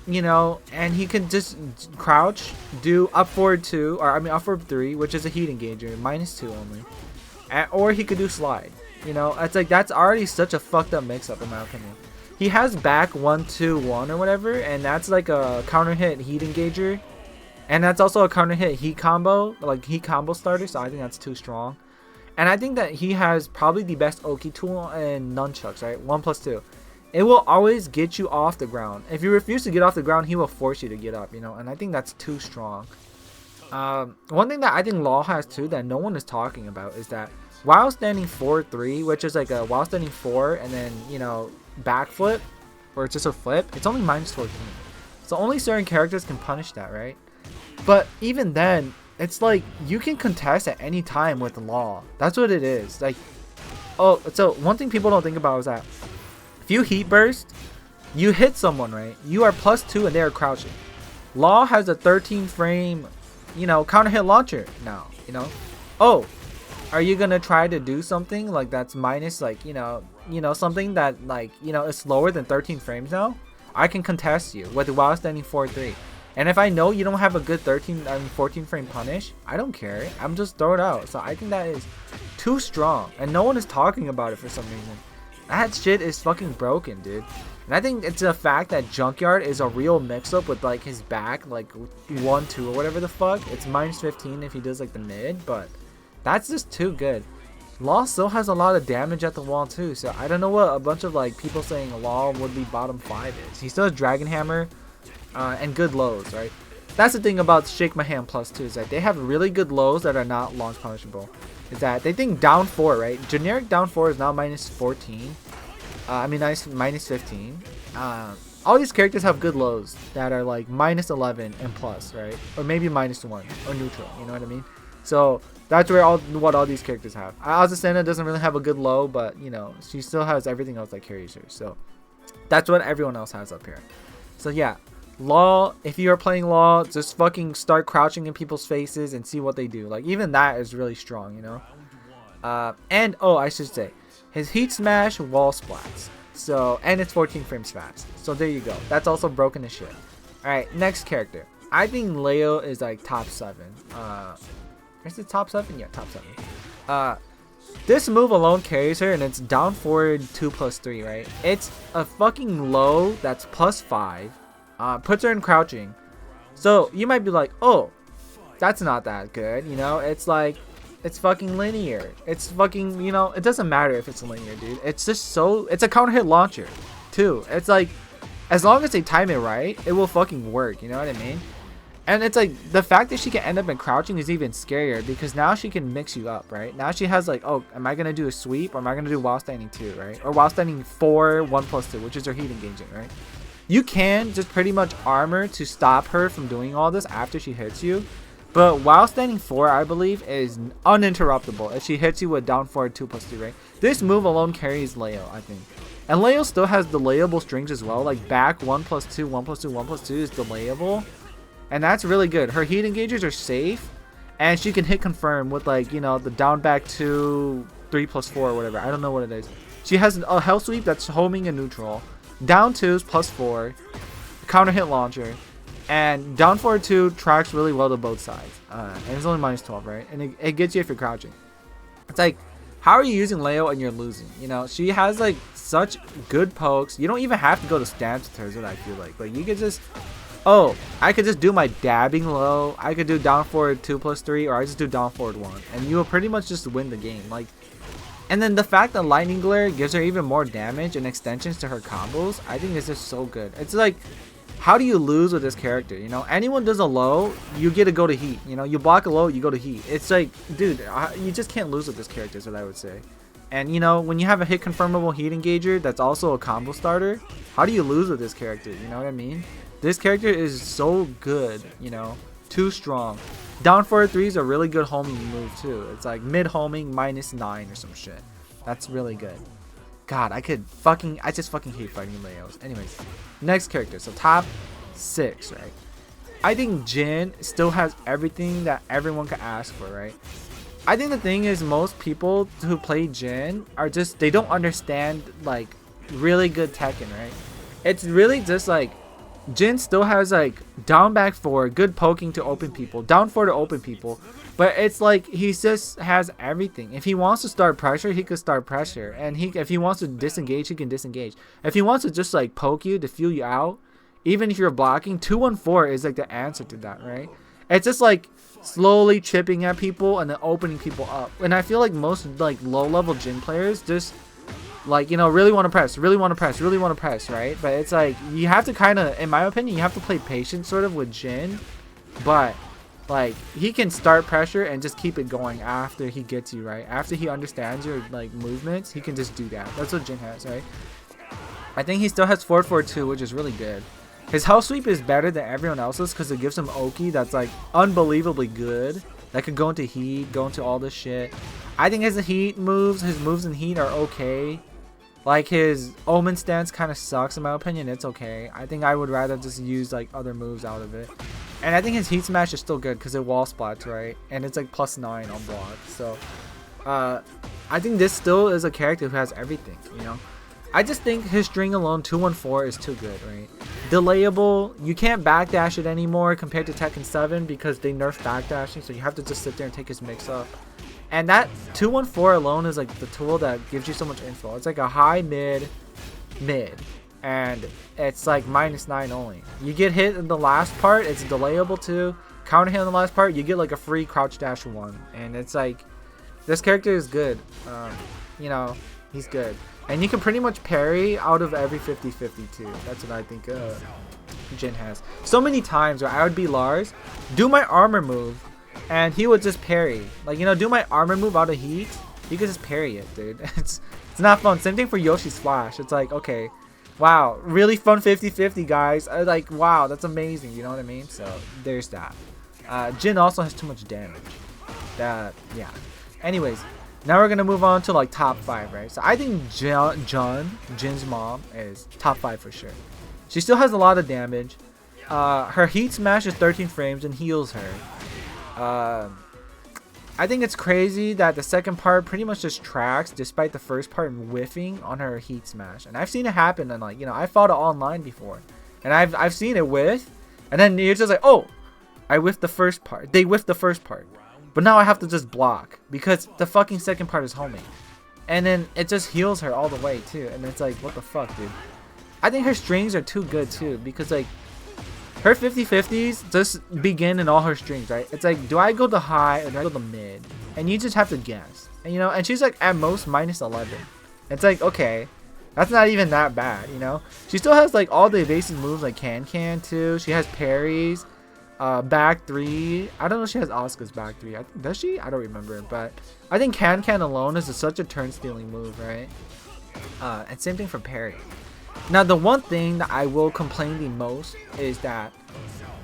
you know, and he could just crouch, do up forward 2, or I mean up forward 3, which is a heat engager, -2 only, or he could do slide. You know, it's like, that's already such a fucked up mix-up in my opinion. He has back 1-2-1 or whatever, and that's like a counter hit heat engager, and that's also a counter hit heat combo, like heat combo starter. So I think that's too strong. And I think that he has probably the best Oki tool in nunchucks, right? 1+2. It will always get you off the ground. If you refuse to get off the ground, he will force you to get up, you know? And I think that's too strong. One thing that I think Law has too that no one is talking about is that while standing 4-3, which is like a while standing 4 and then, you know, backflip, or it's just a flip, it's only -14. So only certain characters can punish that, right? But even then, it's like you can contest at any time with Law. That's what it is. Like, oh, so one thing people don't think about is that if you heat burst, you hit someone, right? You are +2 and they are crouching. Law has a 13 frame, you know, counter hit launcher now, you know? Oh, are you gonna try to do something like that's minus, like, you know, something that, like, you know, is slower than 13 frames now? I can contest you with while standing 4-3. And if I know you don't have a good 14 frame punish, I don't care. I'm just throw it out. So I think that is too strong, and no one is talking about it for some reason. That shit is fucking broken, dude. And I think it's the fact that Junkyard is a real mix-up with, like, his back, like 1-2 or whatever the fuck. It's -15 if he does like the mid, but that's just too good. Law still has a lot of damage at the wall too, so I don't know what a bunch of like people saying Law would be bottom 5 is. He still has Dragon Hammer and good lows, right? That's the thing about Shake My Hand Plus 2 is that they have really good lows that are not launch punishable. Is that they think down 4, right? Generic down 4 is now -14. I mean -15. All these characters have good lows that are like -11 and plus, right? Or maybe -1 or neutral. You know what I mean? So that's where what all these characters have. Azucena doesn't really have a good low, but you know, she still has everything else that carries her. So that's what everyone else has up here. So yeah, Law, if you are playing Law, just fucking start crouching in people's faces and see what they do. Like, even that is really strong, you know? And, oh, I should say, his Heat Smash wall splats. So, and it's 14 frames fast. So there you go. That's also broken as shit. Alright, next character. I think Leo is like top 7. Is it top 7? Yeah, top 7. This move alone carries her, and it's down forward 2+3, right? It's a fucking low that's +5. Puts her in crouching. So you might be like, oh, that's not that good, you know? It's like, it's fucking linear. It's fucking, you know, it doesn't matter if it's linear, dude. It's just so, it's a counter hit launcher too. It's like, as long as they time it right, it will fucking work, you know what I mean? And it's like, the fact that she can end up in crouching is even scarier because now she can mix you up, right? Now she has like, oh, am I gonna do a sweep or am I gonna do while standing 2, right? Or while standing 4, 1+2, which is her heat engaging, right? You can just pretty much armor to stop her from doing all this after she hits you. But while standing 4, I believe, is uninterruptible if she hits you with down forward 2+2, right? This move alone carries Leo, I think. And Leo still has delayable strings as well. Like back 1+2, 1+2, 1+2 is delayable. And that's really good. Her heat engagers are safe. And she can hit confirm with, like, you know, the down back 2, 3+4 or whatever. I don't know what it is. She has a health sweep that's homing and neutral. Down 2 is +4. Counter hit launcher. And down forward 2 tracks really well to both sides. And it's only -12, right? And it gets you if you're crouching. It's like, how are you using Leo and you're losing? You know, she has like such good pokes. You don't even have to go to stance with her, is what I feel like. Like, you could just, oh, I could just do my dabbing low. I could do down forward 2+3, or I just do down forward 1. And you will pretty much just win the game. Like, and then the fact that Lightning Glare gives her even more damage and extensions to her combos, I think is just so good. It's like, how do you lose with this character? You know, anyone does a low, you get to go to heat. You know, you block a low, you go to heat. It's like, dude, you just can't lose with this character, is what I would say. And, you know, when you have a hit confirmable heat engager that's also a combo starter, how do you lose with this character? You know what I mean? This character is so good, you know, too strong. Down forward 3 is a really good homing move, too. It's like mid homing -9 or some shit. That's really good. God, I just fucking hate fighting Leos. Anyways, next character. So top 6, right? I think Jin still has everything that everyone could ask for, right? I think the thing is, most people who play Jin are just, they don't understand like really good Tekken, right? It's really just like, Jin still has like down back 4, good poking to open people, down 4 to open people, but it's like he just has everything. If he wants to start pressure, he could start pressure, and if he wants to disengage, he can disengage. If he wants to just like poke you to feel you out, even if you're blocking, 2-1-4 is like the answer to that, right? It's just like slowly chipping at people and then opening people up. And I feel like most like low level Jin players just like, you know, really want to press, right? But it's like, you have to kind of, in my opinion, you have to play patient sort of with Jin, but like, he can start pressure and just keep it going after he gets you, right? After he understands your like movements, he can just do that. That's what Jin has, right? I think he still has 4-4-2, which is really good. His health sweep is better than everyone else's because it gives him Oki that's like unbelievably good. That could go into heat, go into all this shit. I think his moves in heat are okay. Like, his Omen stance kind of sucks in my opinion. It's okay. I think I would rather just use like other moves out of it. And I think his heat smash is still good because it wall splats, right? And it's like +9 on block. So I think this still is a character who has everything, you know? I just think his string alone, 2-1-4, is too good, right? Delayable, you can't backdash it anymore compared to Tekken 7 because they nerfed backdashing, so you have to just sit there and take his mix up. And that 2-1-4 alone is like the tool that gives you so much info. It's like a high mid, and it's like -9 only. You get hit in the last part, it's delayable too. Counter hit in the last part, you get like a free crouch dash 1. And it's like, this character is good. You know, he's good. And you can pretty much parry out of every 50-50 too. That's what I think Jin has. So many times where I would be Lars, do my armor move, and he would just parry. Like, you know, do my armor move out of heat, he could just parry it, dude. It's not fun. Same thing for Yoshi's Flash. It's like, okay, wow, really fun 50-50, guys. Like, wow, that's amazing. You know what I mean? So there's that. Jin also has too much damage. Yeah. Anyways. Now we're gonna move on to like top 5, right? So I think Jin's mom, is top 5 for sure. She still has a lot of damage. Her heat smash is 13 frames and heals her. I think it's crazy that the second part pretty much just tracks despite the first part whiffing on her heat smash. And I've seen it happen, and like, you know, I fought it online before, and I've seen it whiff, and then you're just like, oh, I whiffed the first part. They whiffed the first part. But now I have to just block because the fucking second part is homing. And then it just heals her all the way too. And it's like, what the fuck, dude? I think her strings are too good too, because like, her 50-50s just begin in all her strings, right? It's like, do I go the high or do I go the mid? And you just have to guess. And you know, and she's like at most -11. It's like, okay, that's not even that bad, you know? She still has like all the evasive moves like Can too. She has parries. Back 3. I don't know if she has Asuka's back 3. Does she? I don't remember. But I think Can alone is such a turn stealing move, right? And same thing for parry. Now, the one thing that I will complain the most is that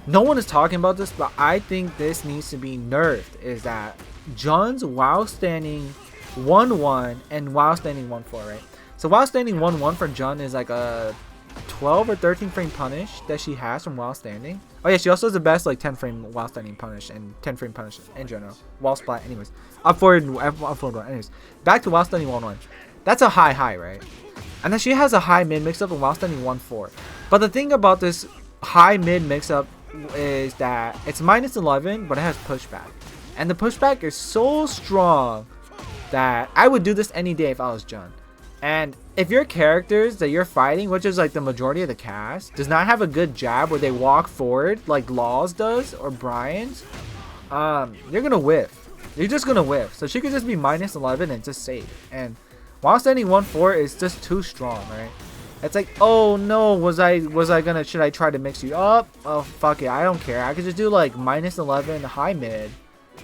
no one is talking about this, but I think this needs to be nerfed. Is that Jun's while standing 1-1 and while standing 1-4, right? So while standing 1-1 for Jun is like a 12 or 13 frame punish that she has from while standing. Oh yeah, she also has the best like 10 frame while standing punish and 10 frame punish in general. While splat, anyways. Up forward, anyways. Back to while standing 1-1. That's a high, right? And then she has a high mid mix up and while standing 1-4. But the thing about this high mid mix up is that it's -11, but it has pushback. And the pushback is so strong that I would do this any day if I was Jun. And if your characters that you're fighting, which is like the majority of the cast, does not have a good jab where they walk forward like Laws does or Brian's, you're gonna whiff. You're just gonna whiff. So she could just be -11 and just save. And while standing 1-4 is just too strong, right? It's like, oh no, should I try to mix you up? Oh fuck it, I don't care. I could just do like -11 high mid,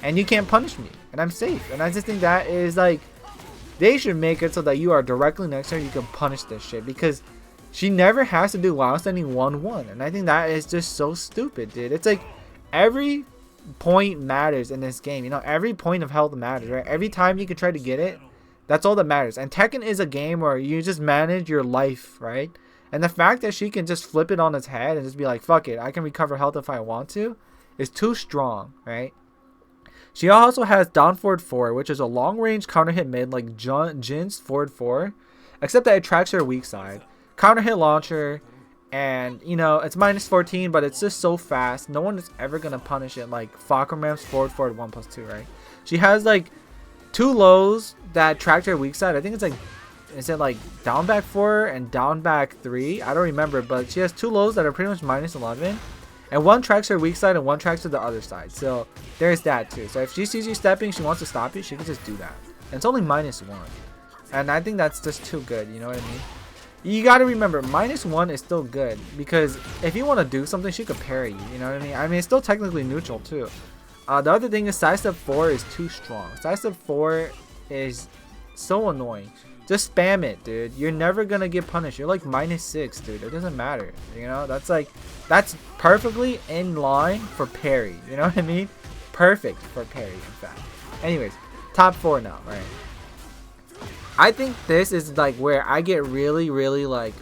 and you can't punish me, and I'm safe. And I just think that is like, they should make it so that you are directly next to her, you can punish this shit, because she never has to do while standing 1-1, and I think that is just so stupid, dude. It's like every point matters in this game, you know, every point of health matters, right? Every time you can try to get it, that's all that matters. And Tekken is a game where you just manage your life, right? And the fact that she can just flip it on its head and just be like, fuck it, I can recover health if I want to, is too strong, right? She also has down forward 4, which is a long range counter hit mid like Jin's forward 4, except that it tracks her weak side. Counter hit launcher, and you know, it's -14, but it's just so fast. No one is ever gonna punish it like Falconram's forward 1+2, right? She has like 2 lows that tracked her weak side. I think it's like, is it like down back 4 and down back 3? I don't remember, but she has 2 lows that are pretty much -11. And one tracks her weak side and one tracks to the other side. So there's that too. So if she sees you stepping, she wants to stop you, she can just do that. And it's only -1. And I think that's just too good, you know what I mean? You gotta remember, -1 is still good. Because if you want to do something, she could parry you, you know what I mean? I mean, it's still technically neutral too. The other thing is side step 4 is too strong. Side step 4 is so annoying. Just spam it, dude. You're never gonna get punished. You're like -6, dude. It doesn't matter. You know, that's perfectly in line for parry. You know what I mean? Perfect for parry, in fact. Anyways, top 4 now, right? I think this is like where I get really like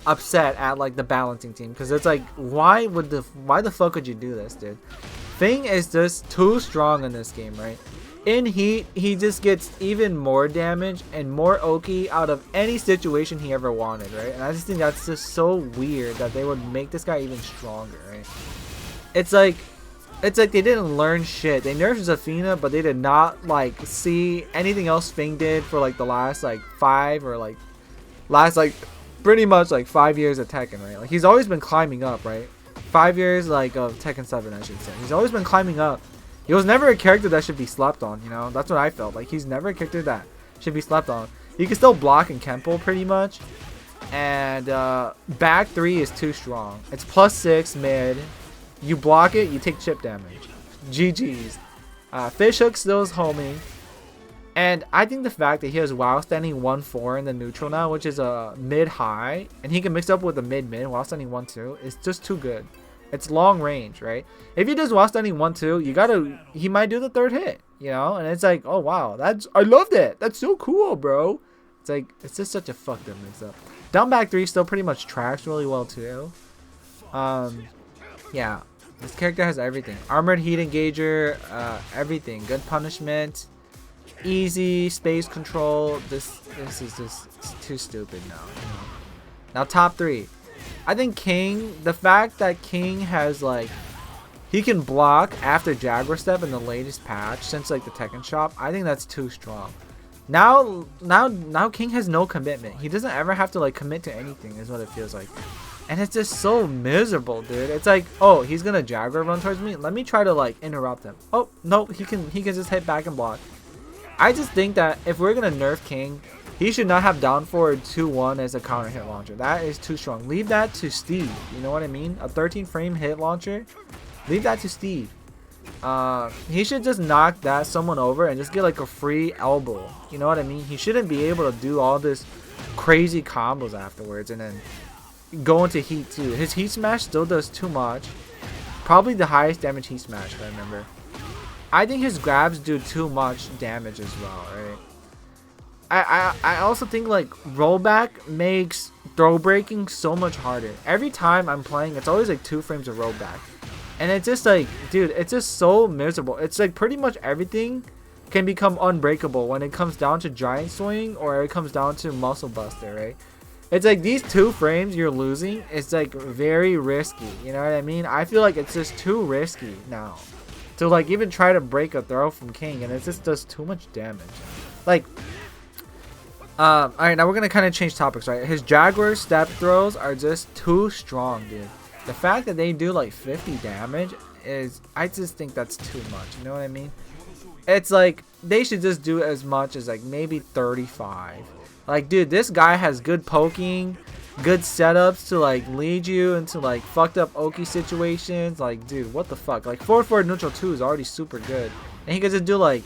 upset at like the balancing team, because it's like, why the fuck would you do this, dude? Thing is just too strong in this game, right? In heat, he just gets even more damage and more Oki out of any situation he ever wanted, right? And I just think that's just so weird that they would make this guy even stronger, right? It's like they didn't learn shit. They nerfed Zafina, but they did not like see anything else Fing did for like the last like 5 or like last like pretty much like 5 years of Tekken, right? Like he's always been climbing up, right? 5 years like of Tekken 7, I should say. He's always been climbing up. He was never a character that should be slept on, you know? That's what I felt. Like, he's never a character that should be slept on. He can still block in Kempo, pretty much. And, back 3 is too strong. It's +6 mid. You block it, you take chip damage. GG's. Fish Hook still is homing. And I think the fact that he has while standing 1-4 in the neutral now, which is a mid-high, and he can mix up with a mid-mid while standing 1-2, is just too good. It's long range, right? If he does while standing 1-2, he might do the 3rd hit, you know? And it's like, oh wow, I love that. That's so cool, bro. It's like, it's just such a fucked up mix up. Down back 3 still pretty much tracks really well too. Yeah, this character has everything. Armored heat engager, everything. Good punishment, easy space control. This is just too stupid now. You know? Now top 3. I think King, the fact that King has like, he can block after Jaguar Step in the latest patch since like the Tekken shop, I think that's too strong. Now King has no commitment. He doesn't ever have to like commit to anything, is what it feels like. And it's just so miserable, dude. It's like, oh, he's gonna Jaguar run towards me. Let me try to like interrupt him. Oh no, he can just hit back and block. I just think that if we're gonna nerf King, he should not have down forward 2-1 as a counter hit launcher. That is too strong. Leave that to Steve. You know what I mean? A 13 frame hit launcher. Leave that to Steve. He should just knock that someone over and just get like a free elbow. You know what I mean? He shouldn't be able to do all this crazy combos afterwards and then go into heat too. His heat smash still does too much. Probably the highest damage heat smash, if I remember. I think his grabs do too much damage as well, right? I also think like rollback makes throw breaking so much harder. Every time I'm playing, it's always like 2 frames of rollback. And it's just like, dude, it's just so miserable. It's like pretty much everything can become unbreakable when it comes down to giant swing or it comes down to muscle buster, right? It's like these 2 frames you're losing, it's like very risky, you know what I mean? I feel like it's just too risky now to like even try to break a throw from King, and it just does too much damage. Like, alright, now we're gonna kind of change topics, right? His Jaguar step throws are just too strong, dude. The fact that they do like 50 damage is, I just think that's too much, you know what I mean? It's like, they should just do as much as like maybe 35. Like, dude, this guy has good poking, good setups to like lead you into like fucked up Oki situations. Like, dude, what the fuck? Like, 4-4 neutral 2 is already super good. And he could just do like,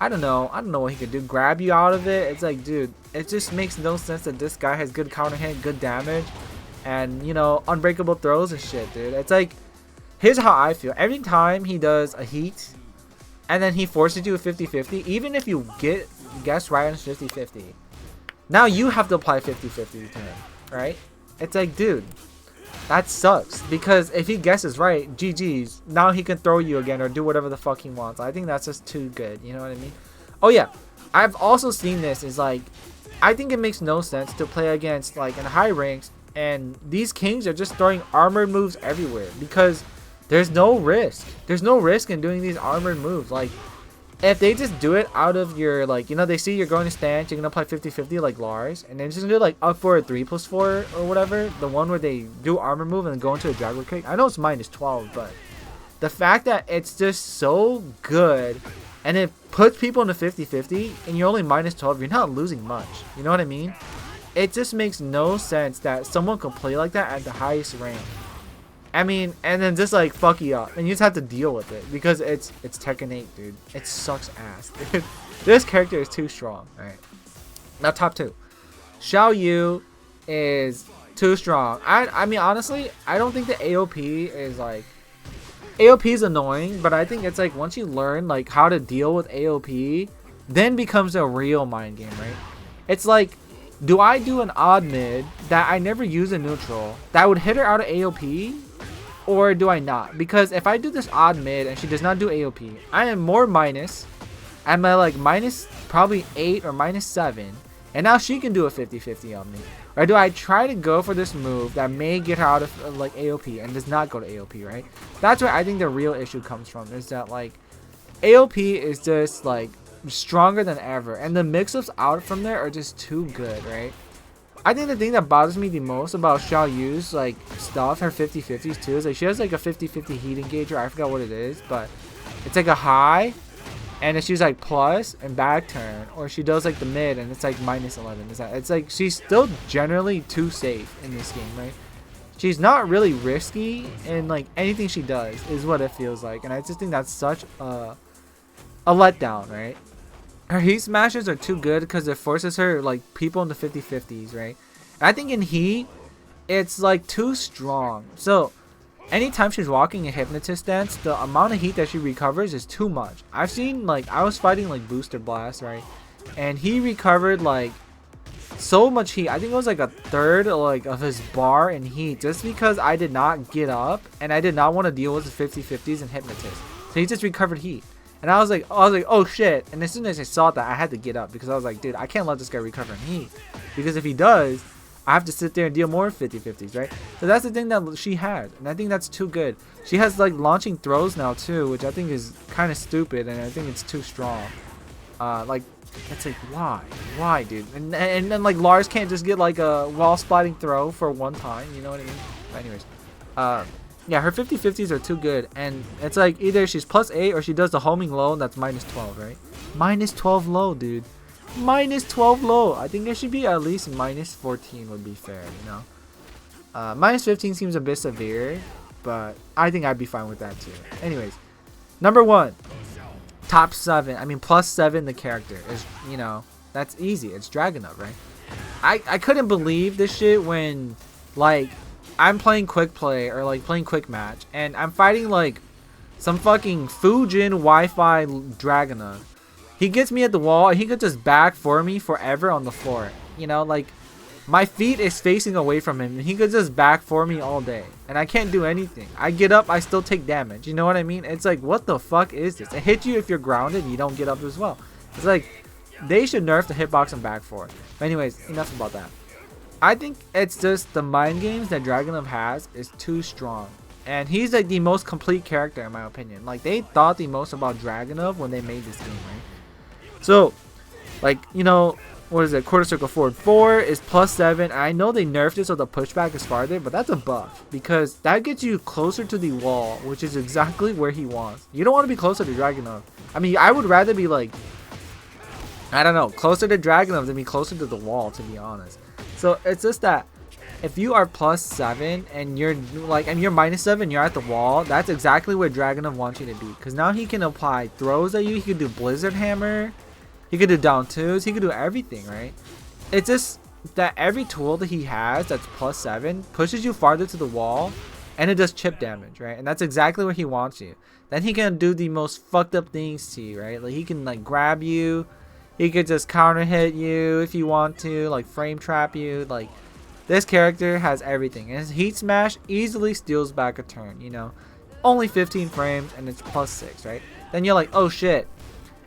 I don't know what he could do, grab you out of it. It's like, dude, it just makes no sense that this guy has good counter hit, good damage, and, you know, unbreakable throws and shit, dude. It's like, here's how I feel. Every time he does a heat, and then he forces you a 50-50, even if you guess right on 50-50, now you have to apply 50-50 to him, right? It's like, dude, that sucks. Because if he guesses right, GG's, now he can throw you again or do whatever the fuck he wants. I think that's just too good, you know what I mean? Oh yeah, I've also seen this, is like, I think it makes no sense to play against, like, in high ranks, and these Kings are just throwing armored moves everywhere, because there's no risk. There's no risk in doing these armored moves. Like, if they just do it out of your, like, you know, they see you're going to stance, you're going to play 50-50 like Lars, and then just do, like, up for a 3+4 or whatever, the one where they do armor move and then go into a Jaguar kick. I know it's -12, but the fact that it's just so good, and it puts people into 50-50, and you're only -12, you're not losing much. You know what I mean? It just makes no sense that someone could play like that at the highest rank. I mean, and then just like fuck you up, and you just have to deal with it because it's Tekken 8, dude. It sucks ass, dude. This character is too strong. All right, now top 2. Xiao Yu is too strong. I mean, honestly, I don't think the AOP is like, AOP is annoying, but I think it's like once you learn like how to deal with AOP, then becomes a real mind game, right? It's like, do I do an odd mid that I never use in neutral that would hit her out of AOP, or do I not? Because if I do this odd mid and she does not do AOP, I am more minus. I'm at like minus probably 8 or -7, and now she can do a 50-50 on me. Or do I try to go for this move that may get her out of like AOP and does not go to AOP, right? That's where I think the real issue comes from, is that like AOP is just like stronger than ever, and the mix-ups out from there are just too good, right? I think the thing that bothers me the most about Xiao Yu's like stuff, her 50-50s too, is like she has like a 50-50 heat engager. I forgot what it is, but it's like a high, and if she's like plus and back turn, or she does like the mid and it's like -11. It's like she's still generally too safe in this game, right? She's not really risky in like anything she does, is what it feels like, and I just think that's such a letdown, right? Her heat smashes are too good because it forces her like people into 50-50s, right? And I think in heat, it's like too strong. So anytime she's walking a hypnotist stance, the amount of heat that she recovers is too much. I've seen, like, I was fighting like Booster Blast, right? And he recovered like so much heat. I think it was like a third like of his bar in heat, just because I did not get up and I did not want to deal with the 50-50s and hypnotist. So he just recovered heat. And I was like, oh shit. And as soon as I saw that, I had to get up, because I was like, dude, I can't let this guy recover in heat, because if he does, I have to sit there and deal more 50-50s, right? So that's the thing that she had, and I think that's too good. She has like launching throws now too, which I think is kind of stupid, and I think it's too strong. Like, it's like, why, dude? And then like Lars can't just get like a wall spotting throw for one time, you know what I mean? But anyways, yeah, her 50-50s are too good, and it's like either she's +8 or she does the homing low, and that's -12, right? -12 low, dude. -12 low. I think it should be at least -14 would be fair, you know? -15 seems a bit severe, but I think I'd be fine with that too. Anyways, number 1, top 7. I mean, +7 the character is, you know, that's easy. It's Dragunov, right? I couldn't believe this shit when like I'm playing quick play or like playing quick match, and I'm fighting like some fucking Fujin Wi-Fi Dragunov, He gets me at the wall, and he could just back for me forever on the floor. You know, like, my feet is facing away from him, and he could just back for me all day. And I can't do anything. I get up, I still take damage. You know what I mean? It's like, what the fuck is this? It hits you if you're grounded, and you don't get up as well. It's like, they should nerf the hitbox and back for. But anyways, enough about that. I think it's just the mind games that Dragunov has is too strong. And he's like the most complete character in my opinion. Like, they thought the most about Dragunov when they made this game, right? So, like, you know, what is it? Quarter circle forward 4 is +7. I know they nerfed it so the pushback is farther, but that's a buff because that gets you closer to the wall, which is exactly where he wants. You don't want to be closer to Dragunov. I mean, I would rather be like, I don't know, closer to Dragunov than be closer to the wall, to be honest. So it's just that if you are +7 and you're like, and you're -7, you're at the wall, that's exactly where Dragunov wants you to be. Because now he can apply throws at you. He can do Blizzard Hammer. He could do down 2s. He could do everything, right? It's just that every tool that he has that's +7 pushes you farther to the wall, and it does chip damage, right? And that's exactly where he wants you. Then he can do the most fucked up things to you, right? Like, he can like grab you. He could just counter hit you if you want to, like frame trap you. Like, this character has everything. And his heat smash easily steals back a turn, you know. Only 15 frames and it's +6, right? Then you're like, oh shit.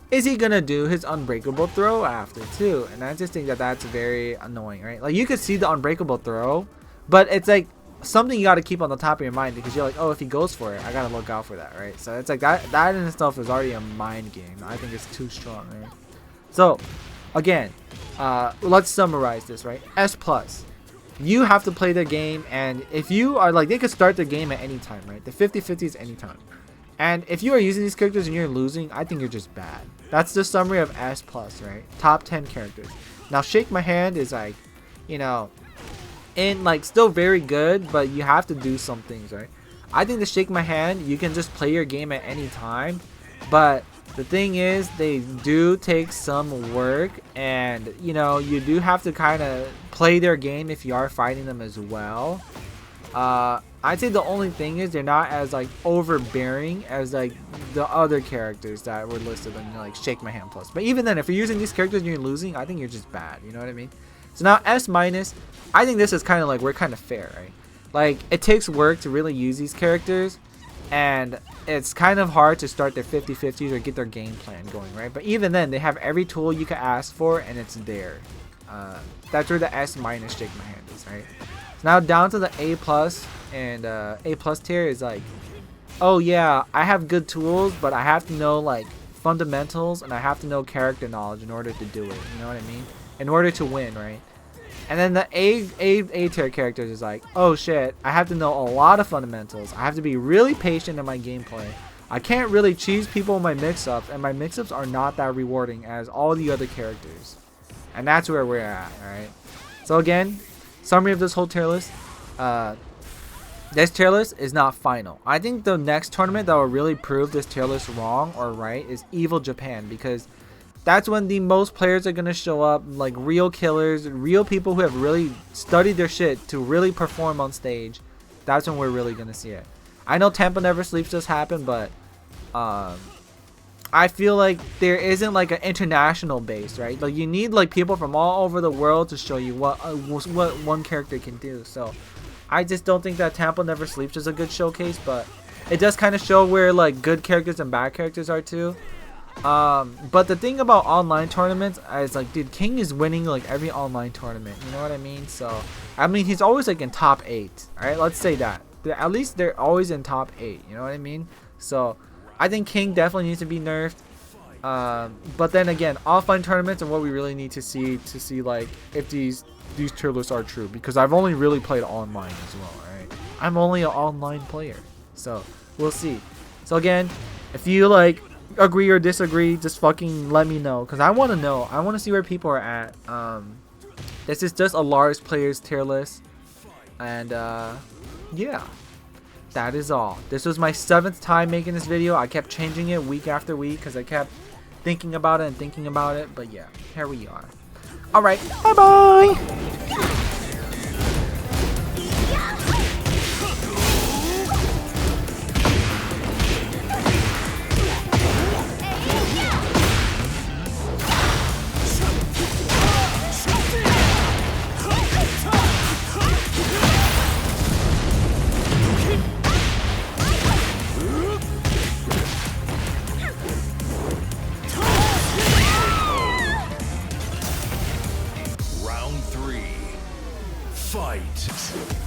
Is he gonna do his unbreakable throw after too? And I just think that that's very annoying, right? Like, you could see the unbreakable throw, but it's like something you gotta keep on the top of your mind because you're like, oh, if he goes for it, I gotta look out for that, right? So it's like that in itself is already a mind game. I think it's too strong, right? So, again, let's summarize this, right? S+. You have to play the game, and if you are like, they could start the game at any time, right? The 50-50 is any time. And if you are using these characters and you're losing, I think you're just bad. That's the summary of S+, right? Top 10 characters. Now, Shake My Hand is like, you know, in like still very good, but you have to do some things, right? I think the Shake My Hand, you can just play your game at any time, but the thing is, they do take some work, and you know, you do have to kind of play their game if you are fighting them as well. I'd say the only thing is they're not as like overbearing as like the other characters that were listed in like Shake My Hand Plus. But even then, if you're using these characters and you're losing, I think you're just bad. You know what I mean? So now S-, I think this is kind of like, we're kind of fair, right? Like, it takes work to really use these characters, and it's kind of hard to start their 50-50s or get their game plan going, right? But even then, they have every tool you could ask for, and it's there. That's where the S- Shake My Hand is, right? So now down to the A+, and A+ tier is like, oh yeah, I have good tools, but I have to know like fundamentals, and I have to know character knowledge in order to do it. You know what I mean? In order to win, right? And then the A tier characters is like, oh shit, I have to know a lot of fundamentals. I have to be really patient in my gameplay. I can't really cheese people in my mix-ups, and my mix-ups are not that rewarding as all the other characters. And that's where we're at, alright? So again, summary of this whole tier list. This tier list is not final. I think the next tournament that will really prove this tier list wrong or right is Evil Japan, because that's when the most players are going to show up, like real killers, real people who have really studied their shit to really perform on stage. That's when we're really going to see it. I know Tampa Never Sleeps just happened, but I feel like there isn't like an international base, right? Like, you need like people from all over the world to show you what one character can do. So I just don't think that Tampa Never Sleeps is a good showcase, but it does kind of show where like good characters and bad characters are too. But the thing about online tournaments is like, dude, King is winning like every online tournament, you know what I mean? So I mean, he's always like in top 8, alright? Let's say that at least they're always in top 8, you know what I mean? So I think King definitely needs to be nerfed. But then again, offline tournaments are what we really need to see like if these tier lists are true, because I've only really played online as well, alright? I'm only an online player, so we'll see. So again, if you like agree or disagree, just fucking let me know, because I want to know. I want to see where people are at. This is just a large players tier list, and yeah, that is all. This was my 7th time making this video. I kept changing it week after week because I kept thinking about it, but yeah, here we are. Alright, bye bye. Fight!